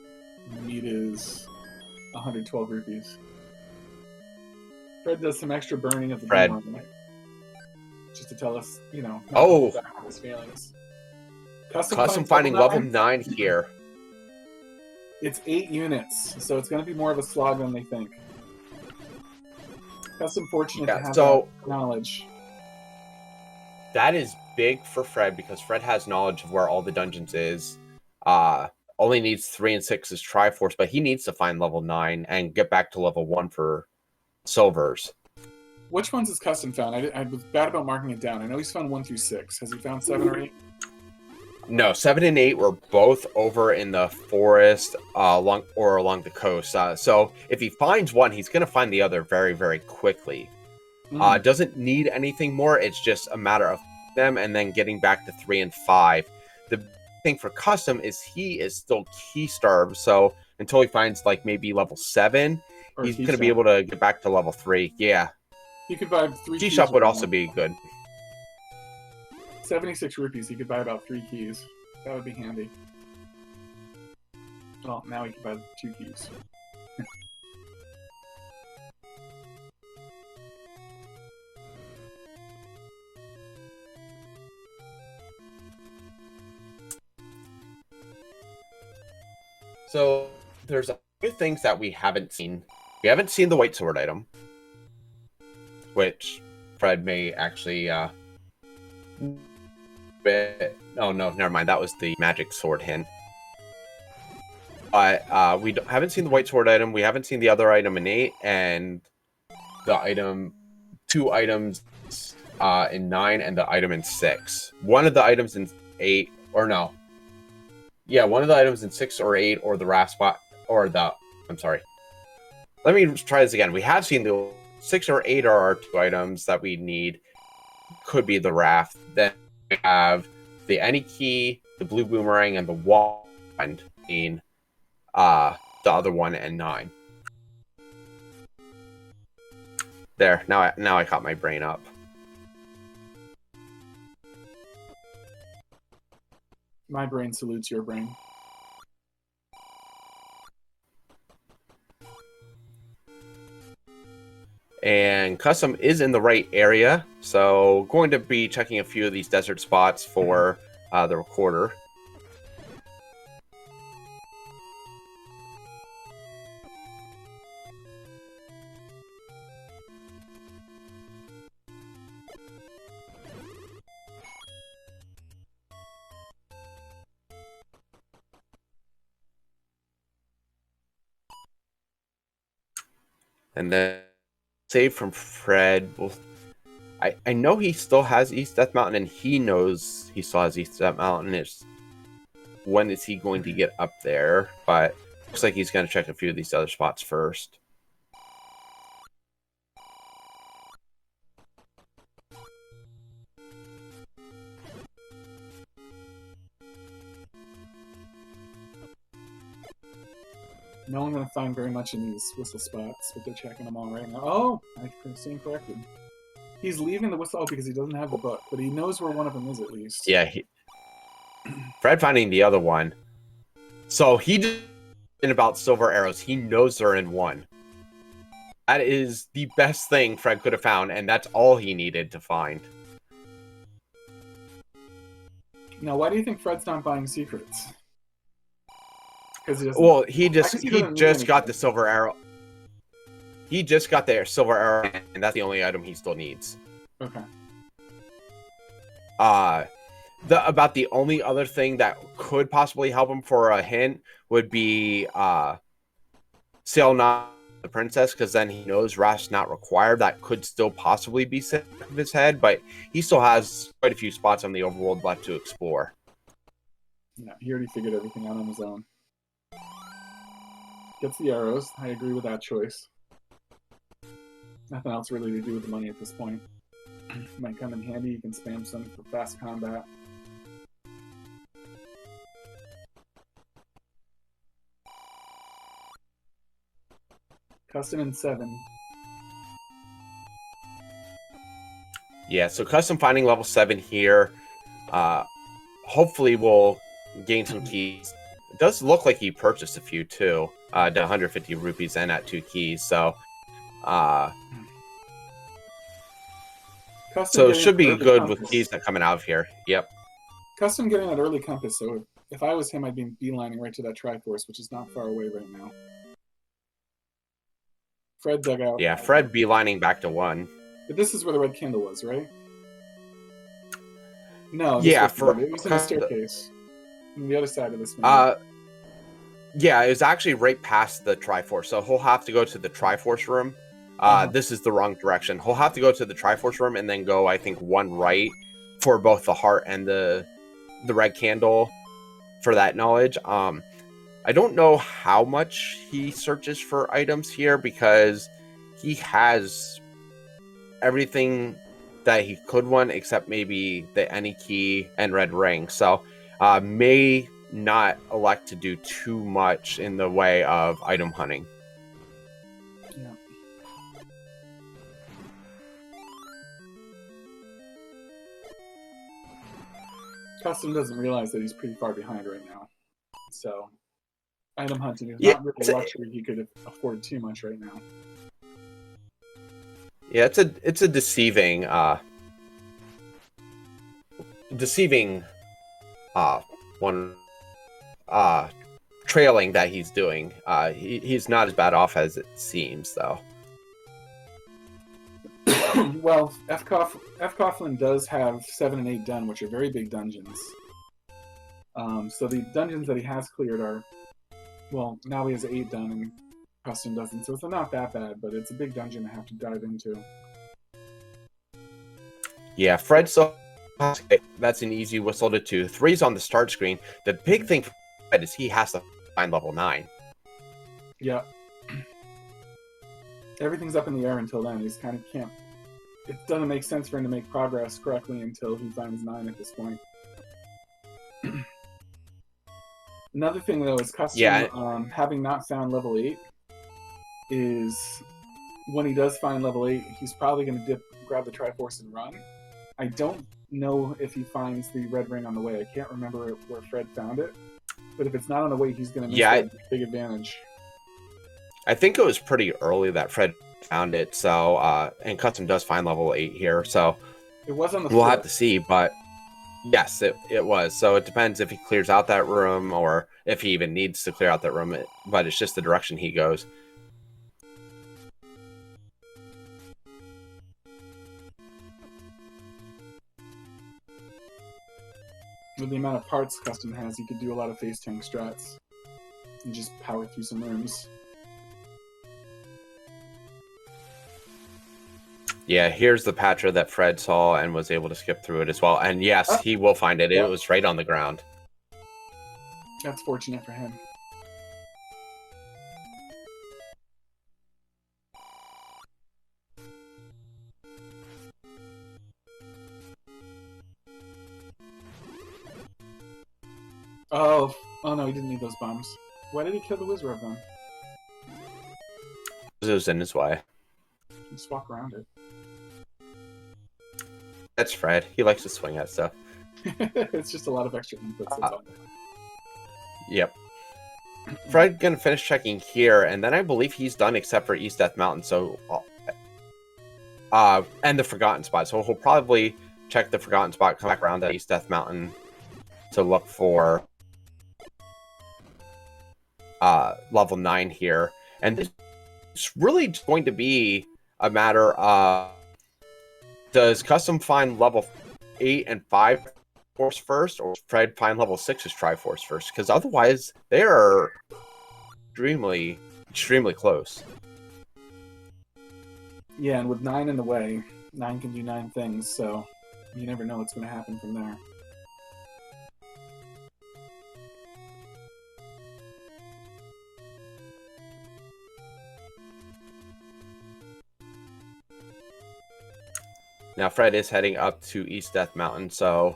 Speaker 2: And the meat is 112 rupees. Fred does some extra burning of the boomerang, just to tell us, you know, not to hold back on his feelings.
Speaker 1: cUstOm finding level 9 here.
Speaker 2: It's 8 units, so it's going to be more of a slog than they think. cUstOm fortunate to have that knowledge.
Speaker 1: That is big for Fred because Fred has knowledge of where all the dungeons is. Only needs 3 and 6 as Triforce, but he needs to find level 9 and get back to level 1 for silvers.
Speaker 2: Which ones has cUstOm found? I was bad about marking it down. I know he's found 1 through 6. Has he found 7 or 8?
Speaker 1: No, 7 and 8 were both over in the forest along the coast. So if he finds one, he's going to find the other very, very quickly. Doesn't need anything more. It's just a matter of them and then getting back to 3 and 5. The thing for cUstOm is he is still key starved. So until he finds like maybe level 7, he's going to be able to get back to level 3. Yeah.
Speaker 2: He could buy 3
Speaker 1: key shop would also be good.
Speaker 2: 76 rupees, he could buy about 3 keys. That would be handy. Well, now he can buy 2 keys.
Speaker 1: So there's a few things that we haven't seen. We haven't seen the white sword item, which Fred may actually oh no, never mind. That was the magic sword hint. But we haven't seen the white sword item. We haven't seen the other item in 8, and the two items in 9, and the item in 6. One of the items in 8, or no. Yeah, one of the items in 6 or 8, or the raft spot, or the... I'm sorry. Let me try this again. We have seen the 6 or 8 are our 2 items that we need. Could be the raft. Then we have the any key, the blue boomerang, and the wand in the other one and 9. There. Now I caught my brain up.
Speaker 2: My brain salutes your brain.
Speaker 1: And custom is in the right area, so going to be checking a few of these desert spots for the recorder. And then save from Fred. Well, I know he still has East Death Mountain, and he knows he still has East Death Mountain. It's when is he going to get up there? But looks like he's going to check a few of these other spots first.
Speaker 2: No one going to find very much in these whistle spots, but they're checking them all right now. Oh, I stand corrected. He's leaving the whistle because he doesn't have the book, but he knows where one of them is at least.
Speaker 1: Yeah, Fred finding the other one. So he did about silver arrows. He knows they're in 1. That is the best thing Fred could have found, and that's all he needed to find.
Speaker 2: Now, why do you think Fred's not buying secrets?
Speaker 1: Well, he just got the silver arrow. He just got the silver arrow, and that's the only item he still needs.
Speaker 2: Okay.
Speaker 1: About the only other thing that could possibly help him for a hint would be Sail Not the Princess, because then he knows Raft's not required. That could still possibly be set of his head, but he still has quite a few spots on the overworld left to explore.
Speaker 2: Yeah, he already figured everything out on his own. Gets the arrows. I agree with that choice. Nothing else really to do with the money at this point. Might come in handy. You can spam some for fast combat. Custom in 7.
Speaker 1: Yeah, so custom finding level 7 here. Hopefully we'll gain some keys. It does look like he purchased a few too. To 150 rupees and at 2 keys. So it should be good with keys that coming out of here. Yep.
Speaker 2: Custom getting that early compass, so if I was him, I'd be beelining right to that Triforce, which is not far away right now. Fred dug out.
Speaker 1: Yeah, Fred beelining back to 1.
Speaker 2: But this is where the red candle was, right? No.
Speaker 1: Yeah,
Speaker 2: it was in the staircase. On the other side of this
Speaker 1: one. Yeah, it was actually right past the Triforce, so he'll have to go to the Triforce room. This is the wrong direction. He'll have to go to the Triforce room and then go, I think, 1 right for both the heart and the red candle for that knowledge. I don't know how much he searches for items here because he has everything that he could want except maybe the any key and red ring. So may not elect to do too much in the way of item hunting.
Speaker 2: Yeah. Custom doesn't realize that he's pretty far behind right now. So item hunting is not really a luxury he could afford too much right now.
Speaker 1: Yeah, it's a deceiving trailing that he's doing. He's not as bad off as it seems, though.
Speaker 2: Well, fcoughlin does have 7 and 8 done, which are very big dungeons. So the dungeons that he has cleared are, well, now he has 8 done and custom doesn't, so it's not that bad, but it's a big dungeon to have to dive into.
Speaker 1: Yeah, Fred, so that's an easy whistle to 2. 3's on the start screen. The big thing for Fred is he has to find level 9.
Speaker 2: Yeah. Everything's up in the air until then. He's kind of can't... It doesn't make sense for him to make progress correctly until he finds 9 at this point. Another thing, though, is custom, having not found level 8, is when he does find level 8, he's probably going to grab the Triforce and run. I don't know if he finds the red ring on the way. I can't remember where Fred found it. But if it's not on the way, he's going to miss that big advantage.
Speaker 1: I think it was pretty early that Fred found it, so and custom does find level 8 here, so
Speaker 2: it was on the
Speaker 1: we'll have to see, but yes, it was. So it depends if he clears out that room or if he even needs to clear out that room, but it's just the direction he goes.
Speaker 2: With the amount of parts custom has, you could do a lot of face tank strats and just power through some rooms.
Speaker 1: Yeah, here's the Patra that Fred saw and was able to skip through it as well. And yes, he will find it. It was right on the ground.
Speaker 2: That's fortunate for him. Oh no, he didn't need those bombs. Why did he kill the Wizard of them?
Speaker 1: It was in his way.
Speaker 2: Just walk around it.
Speaker 1: That's Fred. He likes to swing at stuff.
Speaker 2: It's just a lot of extra inputs.
Speaker 1: Yep. Fred gonna finish checking here, and then I believe he's done except for East Death Mountain. So, and the Forgotten Spot. So he'll probably check the Forgotten Spot, come back around to East Death Mountain to look for level 9 here, and it's really going to be a matter of, does custom find level 8 and 5 force first, or Fred find level 6's Triforce first? Because otherwise they are extremely close.
Speaker 2: Yeah, and with 9 in the way, 9 can do 9 things, so you never know what's going to happen from there.
Speaker 1: Now, Fred is heading up to East Death Mountain, so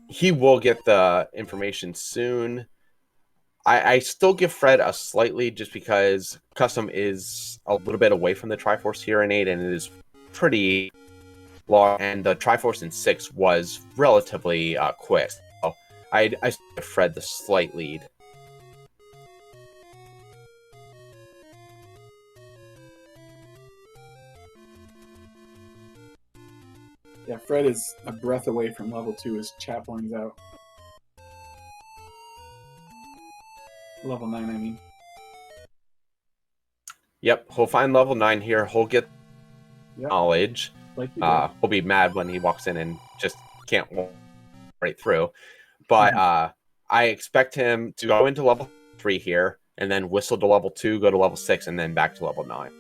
Speaker 1: he will get the information soon. I still give Fred a slightly, just because custom is a little bit away from the Triforce here in 8, and it is pretty long, and the Triforce in 6 was relatively quick. So I give Fred the slight lead.
Speaker 2: Yeah, Fred is a breath away from level 2 as chat points out. Level 9, I mean.
Speaker 1: Yep, he'll find level 9 here. He'll get knowledge.
Speaker 2: Like
Speaker 1: he'll be mad when he walks in and just can't walk right through. But I expect him to go into level 3 here, and then whistle to level 2, go to level 6, and then back to level 9.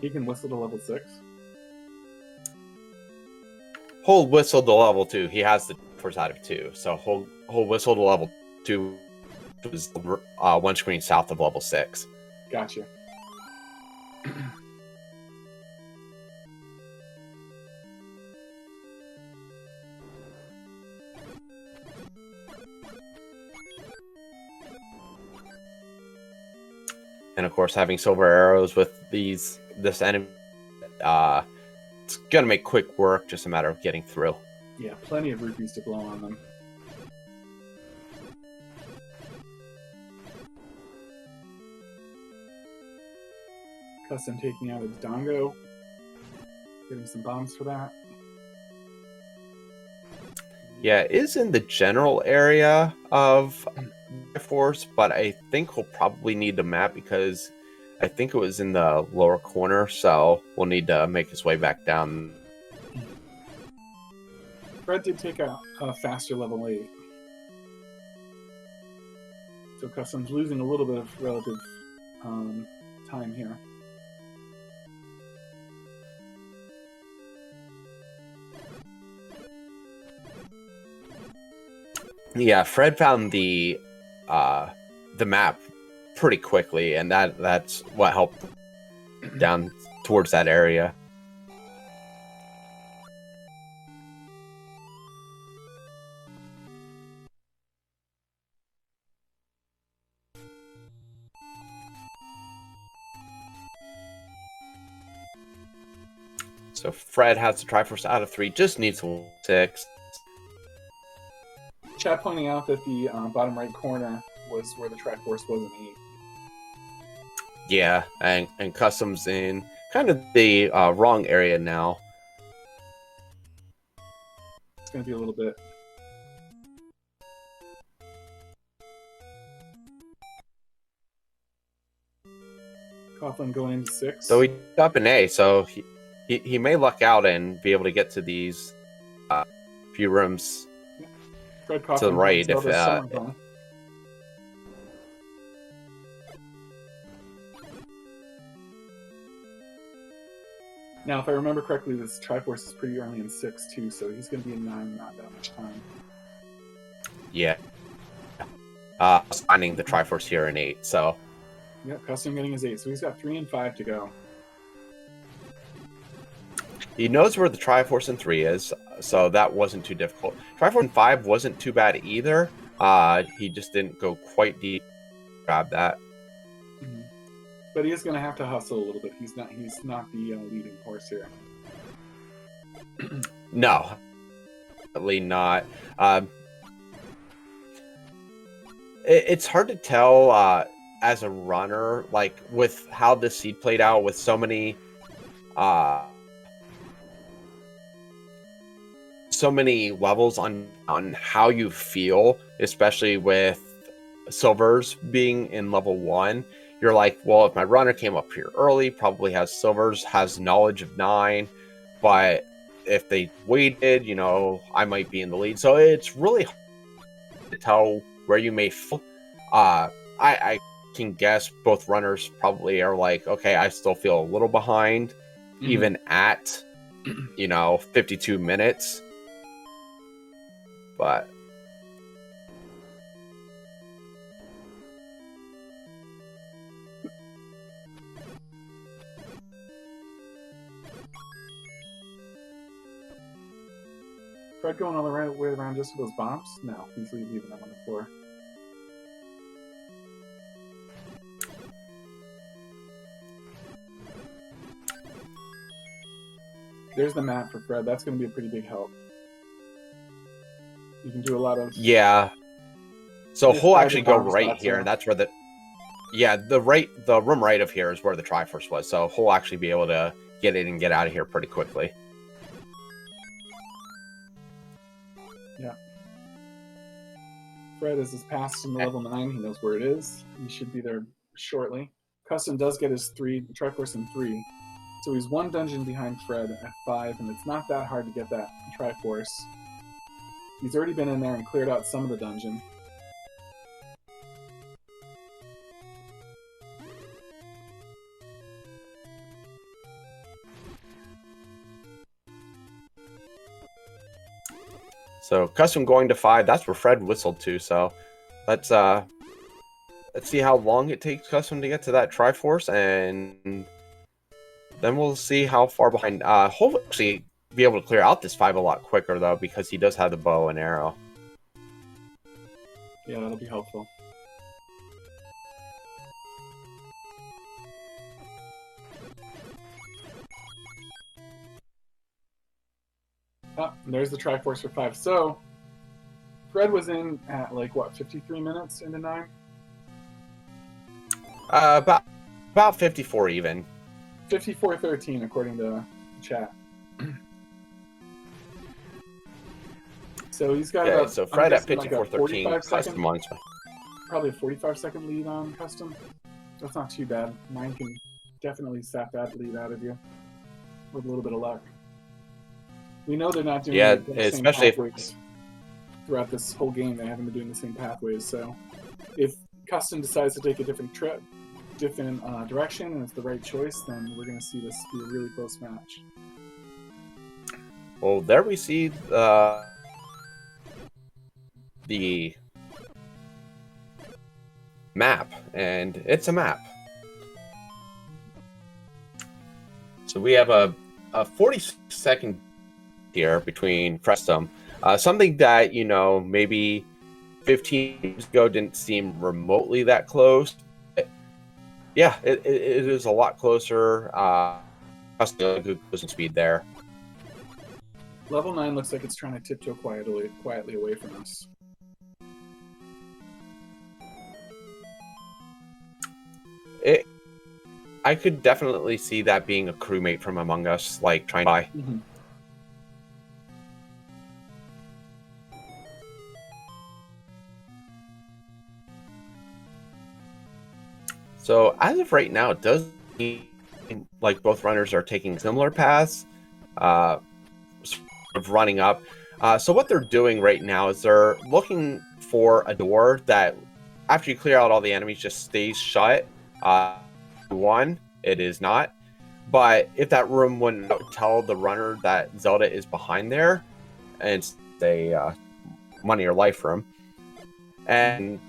Speaker 2: He can whistle to level 6.
Speaker 1: He'll whistle to level 2. He has the force out of 2, so he'll whistle to level 2, which is one screen south of level 6.
Speaker 2: Gotcha.
Speaker 1: And of course, having silver arrows with this enemy, it's gonna make quick work. Just a matter of getting through.
Speaker 2: Yeah, plenty of rupees to blow on them. cUstOm taking out a Dongo. Getting some bombs for that.
Speaker 1: Yeah, it is in the general area of Force, but I think we'll probably need the map because I think it was in the lower corner, so we'll need to make his way back down.
Speaker 2: Fred did take a faster level 8. So cUstOm's losing a little bit of relative time here.
Speaker 1: Yeah, Fred found the map pretty quickly, and that's what helped down towards that area. So Fred has the Triforce out of 3, just needs 6.
Speaker 2: Chat pointing out that the bottom right corner was where the Triforce was an 8.
Speaker 1: Yeah, and cUstOm's in kind of the wrong area now.
Speaker 2: It's going to be a little bit. cUstOm going into 6.
Speaker 1: So he's up in A, so he may luck out and be able to get to these few rooms
Speaker 2: Fred
Speaker 1: to the right if
Speaker 2: Now, if I remember correctly, this Triforce is pretty early in 6 too, so he's going to be in 9, not that much time.
Speaker 1: Yeah. Finding the Triforce here in 8, so.
Speaker 2: Yep, cUstOm getting his 8, so he's got 3 and 5 to go.
Speaker 1: He knows where the Triforce in 3 is, so that wasn't too difficult. Triforce in 5 wasn't too bad either. He just didn't go quite deep to grab that.
Speaker 2: Mm-hmm. But he is going to have to hustle a little bit. He's not the leading horse here.
Speaker 1: No, definitely not. It's hard to tell as a runner, like with how this seed played out, with so many levels on how you feel, especially with silvers being in level 1. You're like, well, if my runner came up here early, probably has silvers, has knowledge of 9, but if they waited, I might be in the lead. So it's really hard to tell where you may I can guess both runners probably are like, okay, I still feel a little behind, even at 52 minutes. But
Speaker 2: Fred going all the right way around just for those bombs? No, he's leaving them on the floor. There's the map for Fred. That's going to be a pretty big help. You can do a lot of...
Speaker 1: Yeah. So he'll actually go right here, and that's where the room right of here is where the Triforce was. So he'll actually be able to get in and get out of here pretty quickly.
Speaker 2: Yeah. Fred is past in level 9. He knows where it is. He should be there shortly. cUstOm does get his Triforce in 3. So he's 1 dungeon behind Fred at 5, and it's not that hard to get that Triforce. He's already been in there and cleared out some of the dungeon.
Speaker 1: So cUstOm going to 5, that's where Fred whistled to, so let's see how long it takes cUstOm to get to that Triforce, and then we'll see how far behind. He'll actually be able to clear out this 5 a lot quicker, though, because he does have the bow and arrow.
Speaker 2: Yeah, that'll be helpful. Ah, there's the Triforce for 5. So, Fred was in at, 53 minutes into 9?
Speaker 1: About 54 even.
Speaker 2: 54-13 according to the chat. So he's got
Speaker 1: Okay, so Fred at
Speaker 2: like a
Speaker 1: 54-13,
Speaker 2: 45 second,
Speaker 1: custom on.
Speaker 2: probably a 45-second lead on custom. That's not too bad. Mine can definitely sap that lead out of you with a little bit of luck. We know they're not doing the same pathways throughout this whole game. They haven't been doing the same pathways. So if custom decides to take a different direction and it's the right choice, then we're going to see this be a really close match.
Speaker 1: Well, there we see the map, and it's a map. So we have a 40-second here between custom. Something that, you know, maybe 15 years ago didn't seem remotely that close. Yeah, it is a lot closer. Custom good closing speed there.
Speaker 2: Level 9 looks like it's trying to tiptoe quietly away from us.
Speaker 1: I could definitely see that being a crewmate from Among Us, like trying to buy.
Speaker 2: Mm-hmm.
Speaker 1: So as of right now, it does seem like both runners are taking similar paths, sort of running up. So what they're doing right now is they're looking for a door that, after you clear out all the enemies, just stays shut. One, it is not. But if that room wouldn't tell the runner that Zelda is behind there, and it's a money or life room, and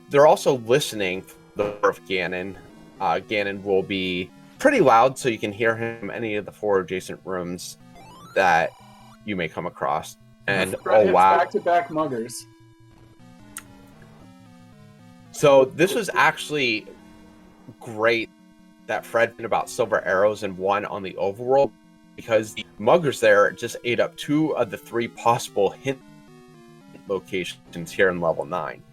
Speaker 1: they're also listening for the door of Ganon. Ganon will be pretty loud, so you can hear him in any of the 4 adjacent rooms that you may come across. And oh wow,
Speaker 2: back-to-back muggers.
Speaker 1: So this was actually great that Fred did about silver arrows and 1 on the overworld, because the muggers there just ate up 2 of the 3 possible hint locations here in level 9.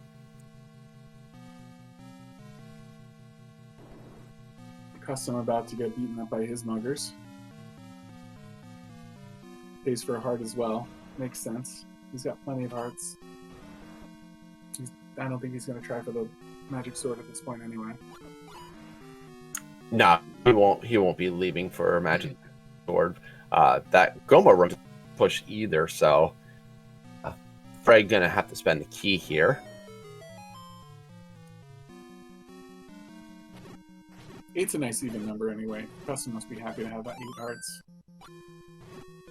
Speaker 2: Custom about to get beaten up by his muggers. Pays for a heart as well. Makes sense. He's got plenty of hearts. I don't think he's going to try for the magic sword at this point anyway.
Speaker 1: No, he won't be leaving for a magic sword. That Goma room push either, so Fred gonna have to spend the key here.
Speaker 2: 8's a nice even number anyway. Custom must be happy to have that 8 hearts.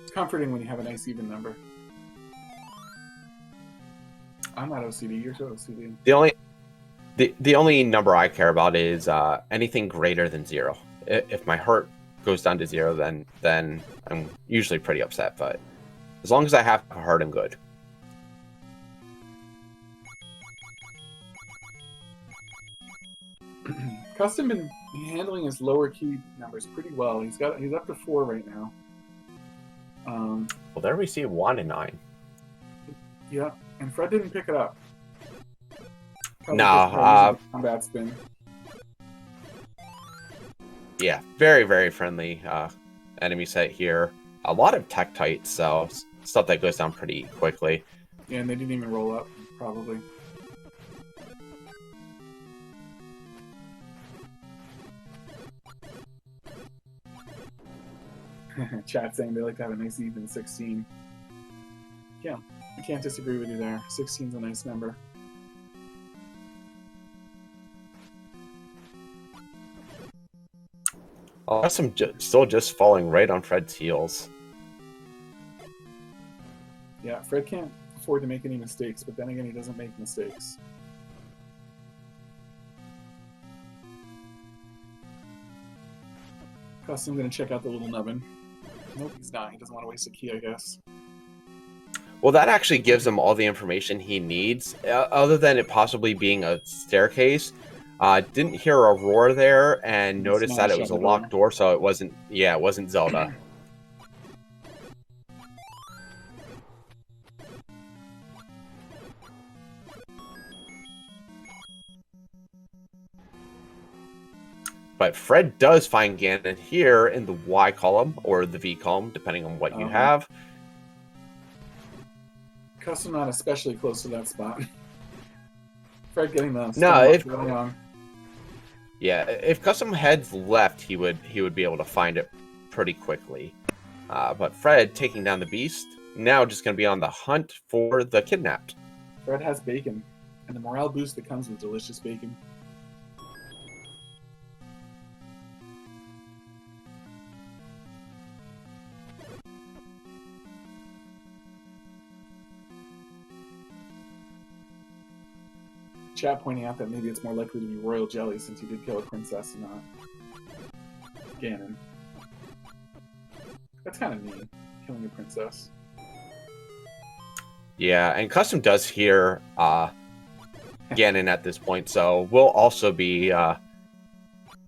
Speaker 2: It's comforting when you have a nice even number. I'm not OCD, you're so OCD.
Speaker 1: The only number I care about is anything greater than 0. If my heart goes down to 0, then I'm usually pretty upset. But as long as I have a heart, I'm good.
Speaker 2: Custom been handling his lower key numbers pretty well. He's up to 4 right now.
Speaker 1: Well, there we see 1 and 9.
Speaker 2: Yeah, and Fred didn't pick it up.
Speaker 1: No,
Speaker 2: combat spin.
Speaker 1: Yeah, very, very friendly enemy set here. A lot of Tektites, so stuff that goes down pretty quickly.
Speaker 2: Yeah, and they didn't even roll up, probably. Chat saying they like to have a nice even 16. Yeah, I can't disagree with you there. 16's a nice number.
Speaker 1: Awesome, still just falling right on Fred's heels.
Speaker 2: Yeah, Fred can't afford to make any mistakes, but then again, he doesn't make mistakes. Custom gonna check out the little nubbin. Nope, he's not. He doesn't want to waste a key, I guess.
Speaker 1: Well, that actually gives him all the information he needs, other than it possibly being a staircase. Didn't hear a roar there, and noticed that it was a locked door, so it wasn't. Yeah, it wasn't Zelda. But Fred does find Ganon here in the Y column or the V column, depending on what you have.
Speaker 2: cUstOm not especially close to that spot. Fred getting the
Speaker 1: No,
Speaker 2: really on.
Speaker 1: Yeah, if cUstOm heads left, he would be able to find it pretty quickly. But Fred taking down the beast, now just going to be on the hunt for the kidnapped.
Speaker 2: Fred has bacon, and the morale boost that comes with delicious bacon. Chat pointing out that maybe it's more likely to be royal jelly since he did kill a princess and not Ganon. That's kind of mean, killing a princess.
Speaker 1: Yeah, and cUstOm does hear Ganon at this point, so we'll also be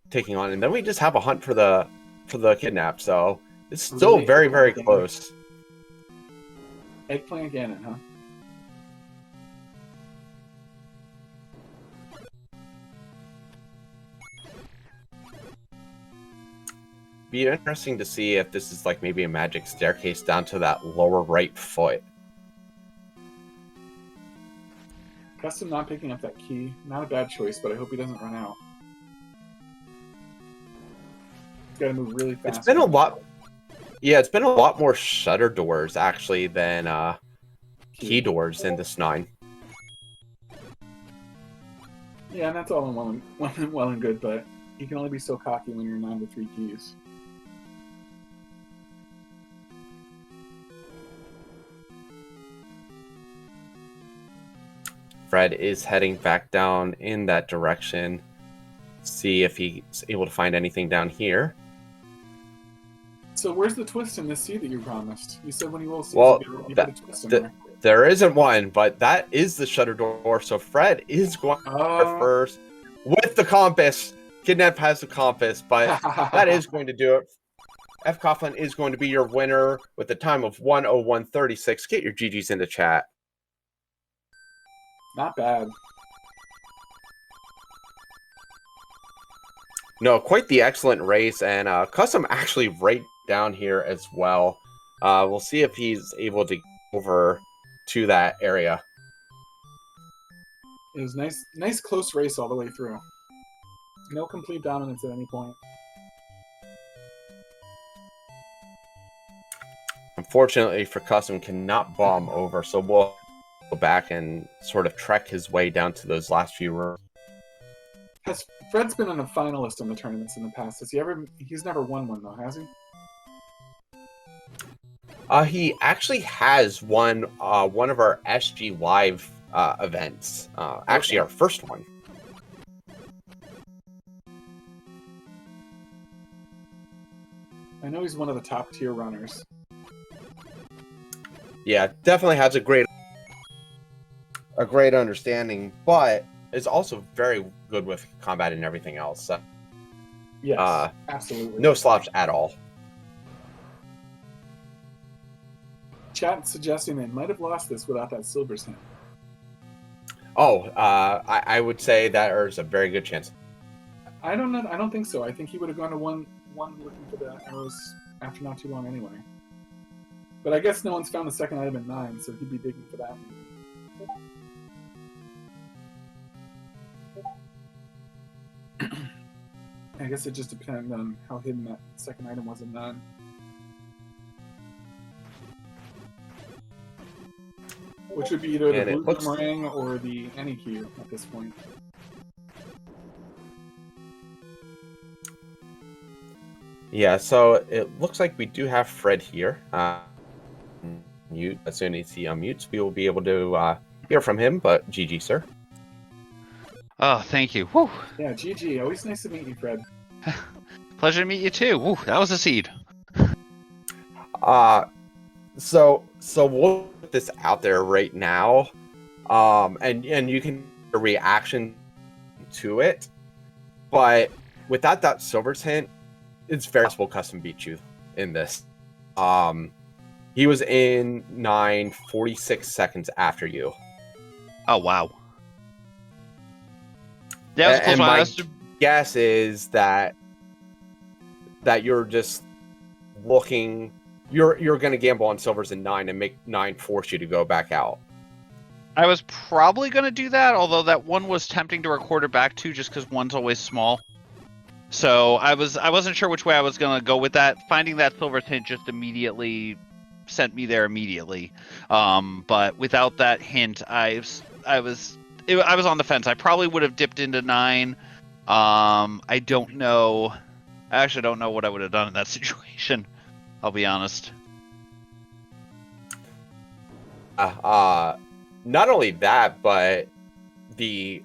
Speaker 1: taking on, and then we just have a hunt for the kidnapped. So it's still very, very close.
Speaker 2: Eggplant Ganon, huh?
Speaker 1: Be interesting to see if this is like maybe a magic staircase down to that lower right foot.
Speaker 2: cUstOm not picking up that key. Not a bad choice, but I hope he doesn't run out. He's got to move really fast.
Speaker 1: It's been a lot. Yeah, it's been a lot more shutter doors actually than key doors in this 9.
Speaker 2: Yeah, and that's all well and good, but you can only be so cocky when you're 9 with 3 keys.
Speaker 1: Fred is heading back down in that direction. See if he's able to find anything down here.
Speaker 2: So where's the twist in this seed that you promised? You said when you roll seeds,
Speaker 1: Well,
Speaker 2: you put a twist in there.
Speaker 1: There isn't one, but that is the shutter door. So Fred is going first with the compass. Kidnap has the compass, but that is going to do it. fcoughlin is going to be your winner with a time of 1:01:36. Get your GGs into chat.
Speaker 2: Not bad.
Speaker 1: No, quite the excellent race, and cUstOm actually right down here as well. We'll see if he's able to get over to that area.
Speaker 2: It was nice close race all the way through. No complete dominance at any point.
Speaker 1: Unfortunately for cUstOm, cannot bomb over, so we'll go back and sort of trek his way down to those last few rooms.
Speaker 2: Fred's been a finalist in the tournaments in the past. He's never won one though, has he?
Speaker 1: He actually has won one of our SG Live events. Actually, our first one.
Speaker 2: I know he's one of the top tier runners.
Speaker 1: Yeah, definitely has a great understanding, but is also very good with combat and everything else. So,
Speaker 2: yes, absolutely.
Speaker 1: No slops at all.
Speaker 2: Chat suggesting they might have lost this without that Silver's hand.
Speaker 1: Oh, I would say that there's a very good chance.
Speaker 2: I don't know. I don't think so. I think he would have gone to one looking for the arrows after not too long anyway. But I guess no one's found the second item in 9, so he'd be digging for that. I guess it just depends on how hidden that second item was in 9. Which would be either the blue boomerang or the any key at this point.
Speaker 1: Yeah, so it looks like we do have Fred here. Mute. As soon as he unmutes, we will be able to hear from him, but GG, sir.
Speaker 3: Oh, thank you. Woo.
Speaker 2: Yeah, GG. Always nice to meet you, Fred.
Speaker 3: Pleasure to meet you too. Woo, that was a seed.
Speaker 1: So we'll put this out there right now, and you can get a reaction to it, but without that Silver's hint, it's very possible cUstOm beat you in this. He was in 9 46 seconds after you.
Speaker 3: Oh wow. Yeah,
Speaker 1: And my guess is that that you're just looking. You're going to gamble on silvers in 9 and make 9 force you to go back out.
Speaker 3: I was probably going to do that, although that one was tempting to record it back to just because 1's always small. So I wasn't sure which way I was going to go with that. Finding that silver hint just immediately sent me there immediately. But without that hint, I was on the fence. I probably would have dipped into 9. I don't know. I actually don't know what I would have done in that situation. I'll be honest.
Speaker 1: Not only that, but the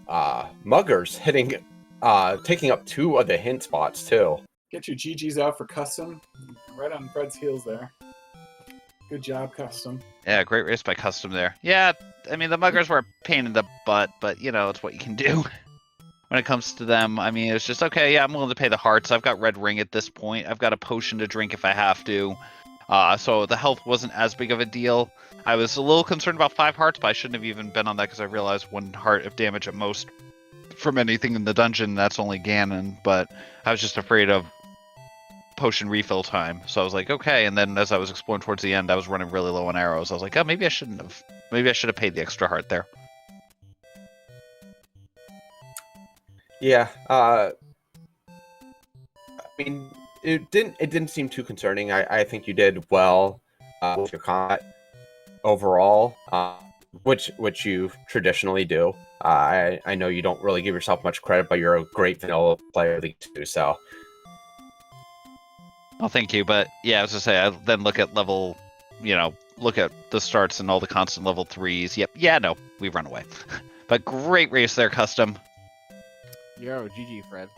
Speaker 1: muggers taking up 2 of the hint spots too.
Speaker 2: Get your GGs out for custom. Right on Fred's heels there. Good job, custom.
Speaker 3: Yeah, great race by custom there. Yeah, I mean, the muggers were a pain in the butt, but, you know, it's what you can do. When it comes to them, I mean, it's just, okay, yeah, I'm willing to pay the hearts. I've got red ring at this point. I've got a potion to drink if I have to. So the health wasn't as big of a deal. I was a little concerned about 5 hearts, but I shouldn't have even been on that because I realized 1 heart of damage at most from anything in the dungeon. That's only Ganon, but I was just afraid of potion refill time. So I was like, okay. And then as I was exploring towards the end, I was running really low on arrows. I was like, oh, maybe I shouldn't have. Maybe I should have paid the extra heart there.
Speaker 1: Yeah. I mean, it didn't seem too concerning. I think you did well with your combat overall, which you traditionally do. I know you don't really give yourself much credit, but you're a great vanilla player too. So.
Speaker 3: Well, thank you. But yeah, I was to say, I then look at level, look at the starts and all the constant level 3s. Yep. Yeah, no, we run away. But great race there, custom.
Speaker 4: Yo, GG, Fred.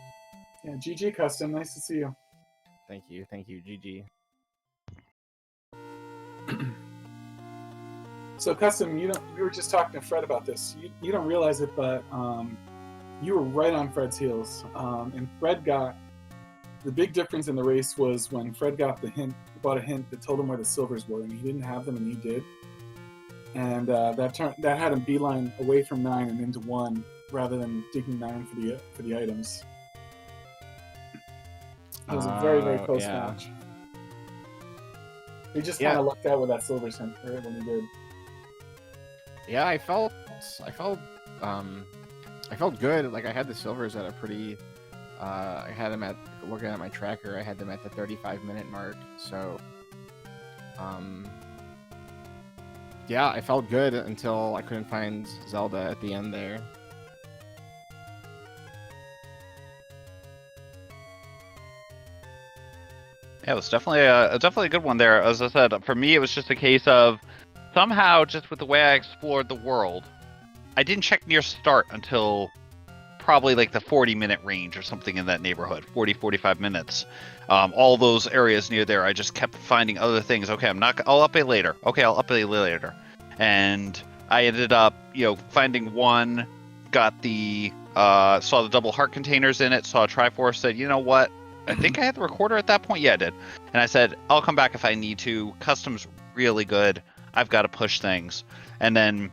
Speaker 2: Yeah, GG, custom. Nice to see you.
Speaker 4: Thank you, GG.
Speaker 2: So, custom, we were just talking to Fred about this. You don't realize it, but you were right on Fred's heels. And Fred got the big difference in the race was when Fred got bought a hint that told him where the silvers were, and he didn't have them, and you did. And that had him beeline away from 9 and into 1, rather than digging 9 for the items. It was a very, very close match. He just kind of lucked out with that silver hint when he did.
Speaker 4: Yeah, I felt good. Like, I had the silvers at a pretty. I had them at, looking at my tracker, I had them at the 35-minute mark. So, yeah, I felt good until I couldn't find Zelda at the end there.
Speaker 3: Yeah, it was definitely a good one there. As I said, for me, it was just a case of somehow, just with the way I explored the world, I didn't check near start until probably like the 40-minute range or something in that neighborhood, 45 minutes. All those areas near there, I just kept finding other things. Okay, I'll update later. Okay, I'll update later. And I ended up, finding one, got the, saw the double heart containers in it, saw a Triforce, said, you know what? I think I had the recorder at that point. Yeah, I did. And I said, I'll come back if I need to. Custom's really good. I've got to push things. And then,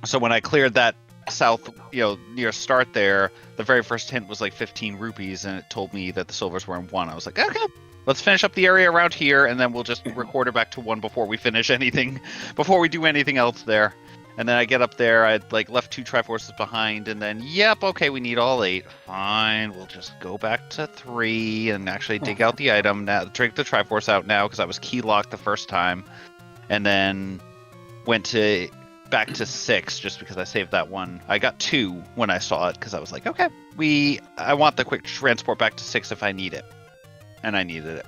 Speaker 3: so when I cleared that south, near start there, the very first hint was like 15 rupees, and it told me that the silvers were in 1. I was like, okay, let's finish up the area around here, and then we'll just record it back to 1 before we finish anything, before we do anything else there. And then I get up there, I'd left 2 Triforces behind, and then, yep, okay, we need all 8. Fine, we'll just go back to 3 and actually dig out the item now, drink the Triforce out now, because I was key locked the first time. And then went back to 6 just because I saved that one. I got 2 when I saw it because I was like, okay, I want the quick transport back to 6 if I need it. And I needed it.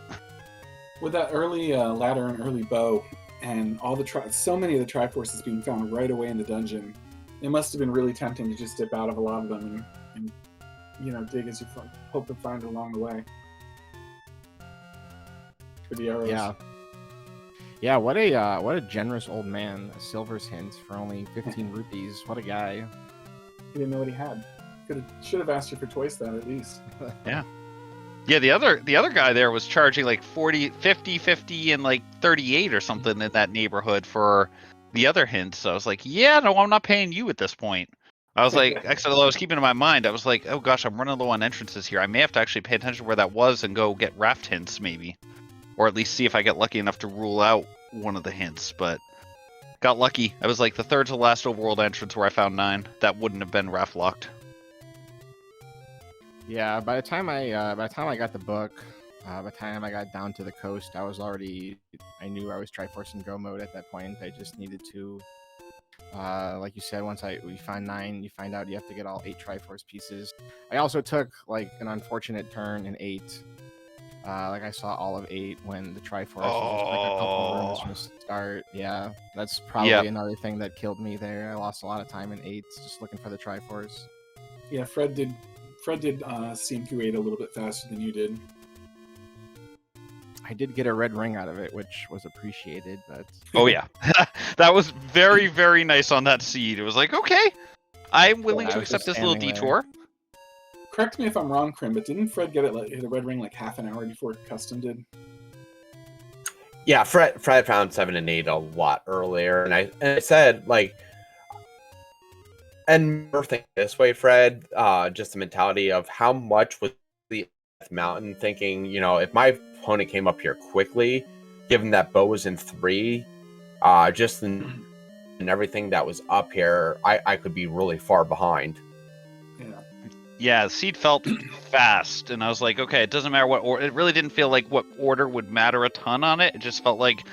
Speaker 3: With
Speaker 2: that early ladder and early bow, and all so many of the Triforces being found right away in the dungeon, it must have been really tempting to just dip out of a lot of them and dig as you hope to find along the way. For the arrows.
Speaker 4: Yeah, what a generous old man. A silver's hint for only 15 rupees. What a guy.
Speaker 2: He didn't know what he had. Should have asked you for twice that at least.
Speaker 3: Yeah. Yeah, the other guy there was charging like 40, 50, and like 38 or something in that neighborhood for the other hint. So I was like, yeah, no, I'm not paying you at this point. I was like, actually, I was keeping in my mind. I was like, oh gosh, I'm running low on entrances here. I may have to actually pay attention to where that was and go get raft hints, maybe, or at least see if I get lucky enough to rule out one of the hints. But got lucky. I was like the third to last overworld entrance where I found 9. That wouldn't have been raft locked.
Speaker 4: Yeah, by the time I got the book, by the time I got down to the coast, I knew I was Triforce and Go mode at that point. I just needed to, like you said, we find 9, you find out you have to get all 8 Triforce pieces. I also took like an unfortunate turn in 8. Like I saw all of 8 when the Triforce was just like a couple rooms from the start. Yeah, that's probably another thing that killed me there. I lost a lot of time in 8 just looking for the Triforce.
Speaker 2: Yeah, Fred did seem to 8 a little bit faster than you did.
Speaker 4: I did get a red ring out of it, which was appreciated, but...
Speaker 3: Oh, yeah. That was very, very nice on that seed. It was like, okay, I'm willing to accept this little detour.
Speaker 2: Correct me if I'm wrong, Krim, but didn't Fred get hit a red ring like half an hour before Custom did?
Speaker 1: Yeah, Fred found 7 and 8 a lot earlier, and I said, like... And we're thinking this way, Fred, just the mentality of how much was the mountain thinking, if my opponent came up here quickly, given that Bo was in 3, just in everything that was up here, I could be really far behind.
Speaker 3: Yeah, the seed felt fast, and I was like, okay, it doesn't matter what order. It really didn't feel like what order would matter a ton on it. It just felt like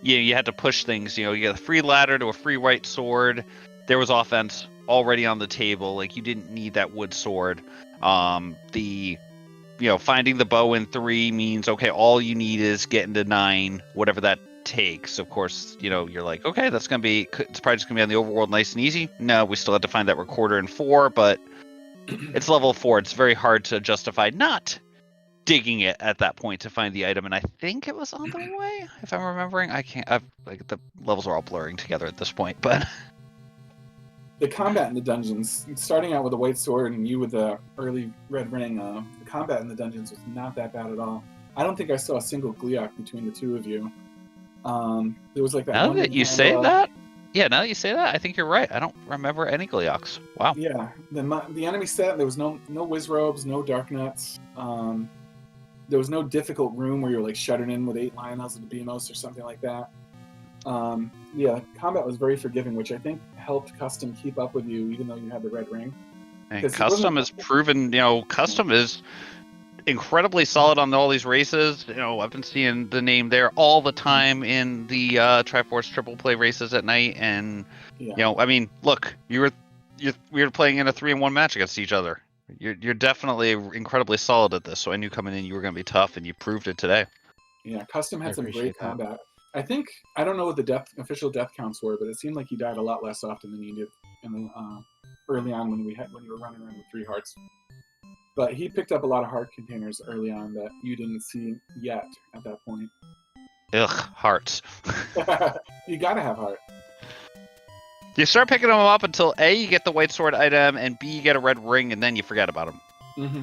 Speaker 3: you had to push things. You get a free ladder to a free white sword. There was offense already on the table. Like, you didn't need that wood sword. Finding the bow in 3 means, okay, all you need is getting to 9, whatever that takes. Of course, you're like, okay, it's probably just gonna be on the overworld nice and easy. No, we still have to find that recorder in 4, but it's level 4. It's very hard to justify not digging it at that point to find the item, and I think it was on the way, if I'm remembering. The levels are all blurring together at this point, but...
Speaker 2: The combat in the dungeons, starting out with a white sword and you with the early red ring, the combat in the dungeons was not that bad at all. I don't think I saw a single Gleeok between the two of you. There was like that.
Speaker 3: Now that you say that, I think you're right. I don't remember any Gleeoks. Wow.
Speaker 2: Yeah, the enemy set, there was no Wizrobes, no Dark Nuts. There was no difficult room where you're like shuttered in with 8 Lionels and Beamos or something like that. Combat was very forgiving, which I think helped Custom keep up with you, even though you had the red ring.
Speaker 3: And Custom has proven, Custom is incredibly solid on all these races. I've been seeing the name there all the time in the Triforce triple play races at night, and look, we were playing in a 3-1 match against each other. You're definitely incredibly solid at this, so I knew coming in you were going to be tough, and you proved it today. Yeah,
Speaker 2: Custom had some great combat. I don't know what the official death counts were, but it seemed like he died a lot less often than he did early on when you were running around with 3 hearts. But he picked up a lot of heart containers early on that you didn't see yet at that point.
Speaker 3: Ugh, hearts.
Speaker 2: You gotta have heart.
Speaker 3: You start picking them up until A, you get the white sword item, and B, you get a red ring, and then you forget about them.
Speaker 2: Mm-hmm.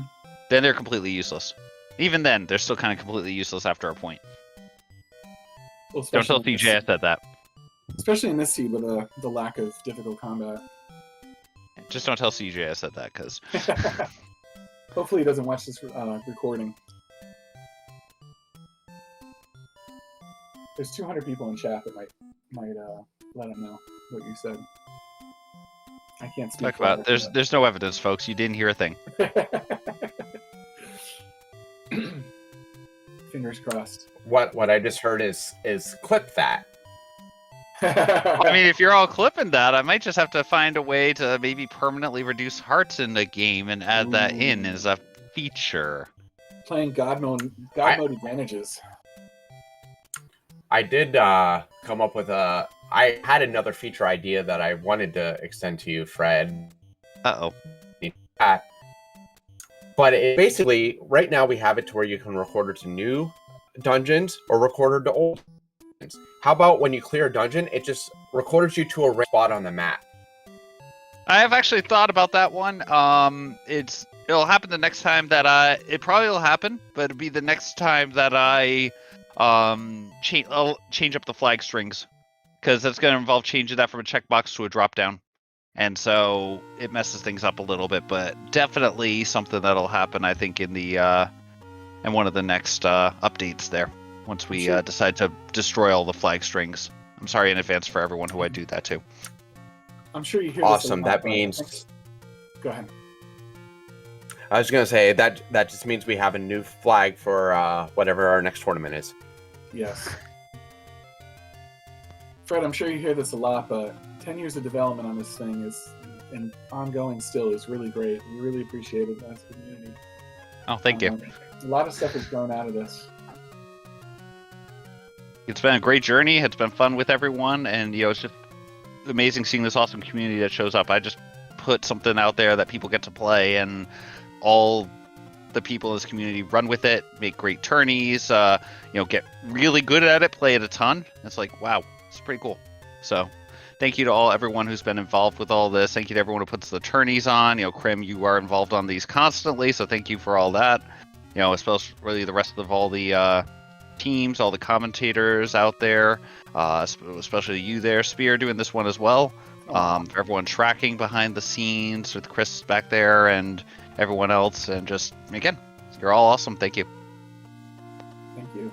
Speaker 3: Then they're completely useless. Even then, they're still kind of completely useless after a point. Well, don't tell CJ I said that.
Speaker 2: Especially in this seed with the lack of difficult combat.
Speaker 3: Just don't tell CJ I said that, because...
Speaker 2: Hopefully he doesn't watch this recording. There's 200 people in chat that might let him know what you said. I can't speak.
Speaker 3: Talk about it. There's no evidence, folks. You didn't hear a thing.
Speaker 2: Fingers crossed.
Speaker 1: What I just heard is clip that.
Speaker 3: I mean, if you're all clipping that, I might just have to find a way to maybe permanently reduce hearts in the game and add that in as a feature.
Speaker 2: Playing God mode advantages.
Speaker 1: I did come up with I had another feature idea that I wanted to extend to you, Fred.
Speaker 3: Uh-oh.
Speaker 1: But basically, right now we have it to where you can record it to new dungeons or record it to old dungeons. How about when you clear a dungeon, it just records you to a spot on the map?
Speaker 3: I have actually thought about that one. It'll happen the next time that it probably will happen, but it'll be the next time that I'll change up the flag strings, because that's going to involve changing that from a checkbox to a drop down. and so it messes things up a little bit. But definitely something that'll happen, I think, in the in one of the next updates there, once we
Speaker 2: Sure.
Speaker 3: decide to destroy all the flag strings. I'm sorry in advance for everyone who I do that to.
Speaker 2: I'm sure you hear
Speaker 1: Awesome.
Speaker 2: this a lot,
Speaker 1: That
Speaker 2: but I
Speaker 1: means
Speaker 2: think- Go ahead.
Speaker 1: I was gonna say that just means we have a new flag for whatever our next tournament is.
Speaker 2: Yes. Fred, I'm sure you hear this a lot, but 10 years of development on this thing is, and ongoing still, is really great. We really appreciate it as a community.
Speaker 3: Oh, thank you.
Speaker 2: A lot of stuff has grown out of this.
Speaker 3: It's been a great journey. It's been fun with everyone, and it's just amazing seeing this awesome community that shows up. I just put something out there that people get to play, and all the people in this community run with it, make great tourneys, get really good at it, play it a ton. It's like, wow, it's pretty cool. So thank you to everyone who's been involved with all this. Thank you to everyone who puts the tourneys on. Krim, you are involved on these constantly, so thank you for all that. Especially the rest of all the teams, all the commentators out there, especially you there, Spear, doing this one as well. For everyone tracking behind the scenes with Chris back there and everyone else, and just, again, you're all awesome. Thank you.
Speaker 2: Thank you.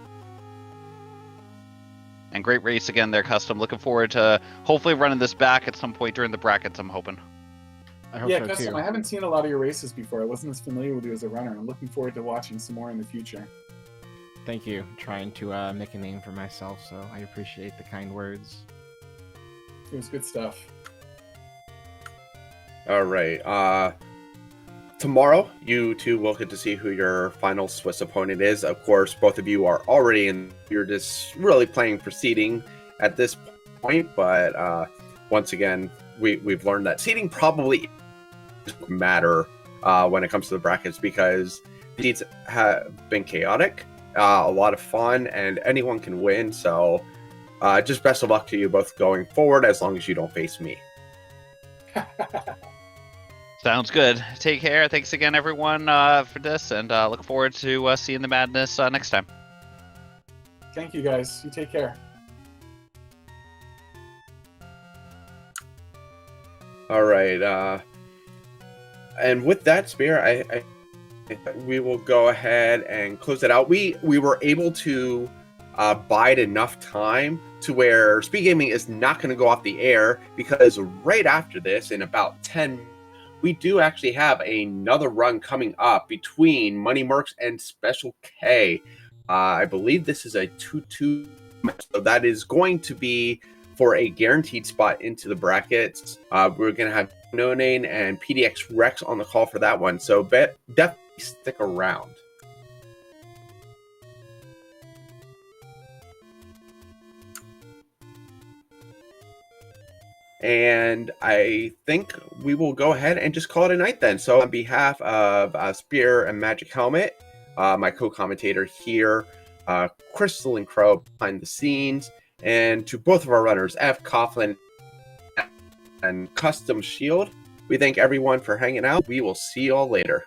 Speaker 3: And great race again there, cUstOm. Looking forward to hopefully running this back at some point during the brackets, I'm hoping.
Speaker 4: I hope
Speaker 2: Yeah,
Speaker 4: so
Speaker 2: cUstOm,
Speaker 4: too.
Speaker 2: I haven't seen a lot of your races before. I wasn't as familiar with you as a runner. I'm looking forward to watching some more in the future.
Speaker 4: Thank you. Trying to make a name for myself, so I appreciate the kind words.
Speaker 2: It was good stuff.
Speaker 1: All right. Tomorrow, you two will get to see who your final Swiss opponent is. Of course, both of you are already in. You're just really playing for seeding at this point. But once again, we've learned that seeding probably doesn't matter when it comes to the brackets, because the seeds have been chaotic, a lot of fun, and anyone can win. So just best of luck to you both going forward, as long as you don't face me.
Speaker 3: Sounds good. Take care. Thanks again, everyone, for this, and look forward to seeing the madness next time.
Speaker 2: Thank you, guys. You take care.
Speaker 1: All right. And with that, Spear, we will go ahead and close it out. We were able to bide enough time to where SpeedGaming is not going to go off the air, because right after this, in about 10, we do actually have another run coming up between Money Mercs and Special K. I believe this is a 2-2, so that is going to be for a guaranteed spot into the brackets. We're going to have No Name and PDX Rex on the call for that one, so definitely stick around. And I think we will go ahead and just call it a night then. So on behalf of Spear and Magic Helmet, my co-commentator here, Crystal and Crow behind the scenes, and to both of our runners, fcoughlin and cUstOm Shield, we thank everyone for hanging out. We will see you all later.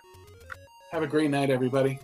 Speaker 2: Have a great night, everybody.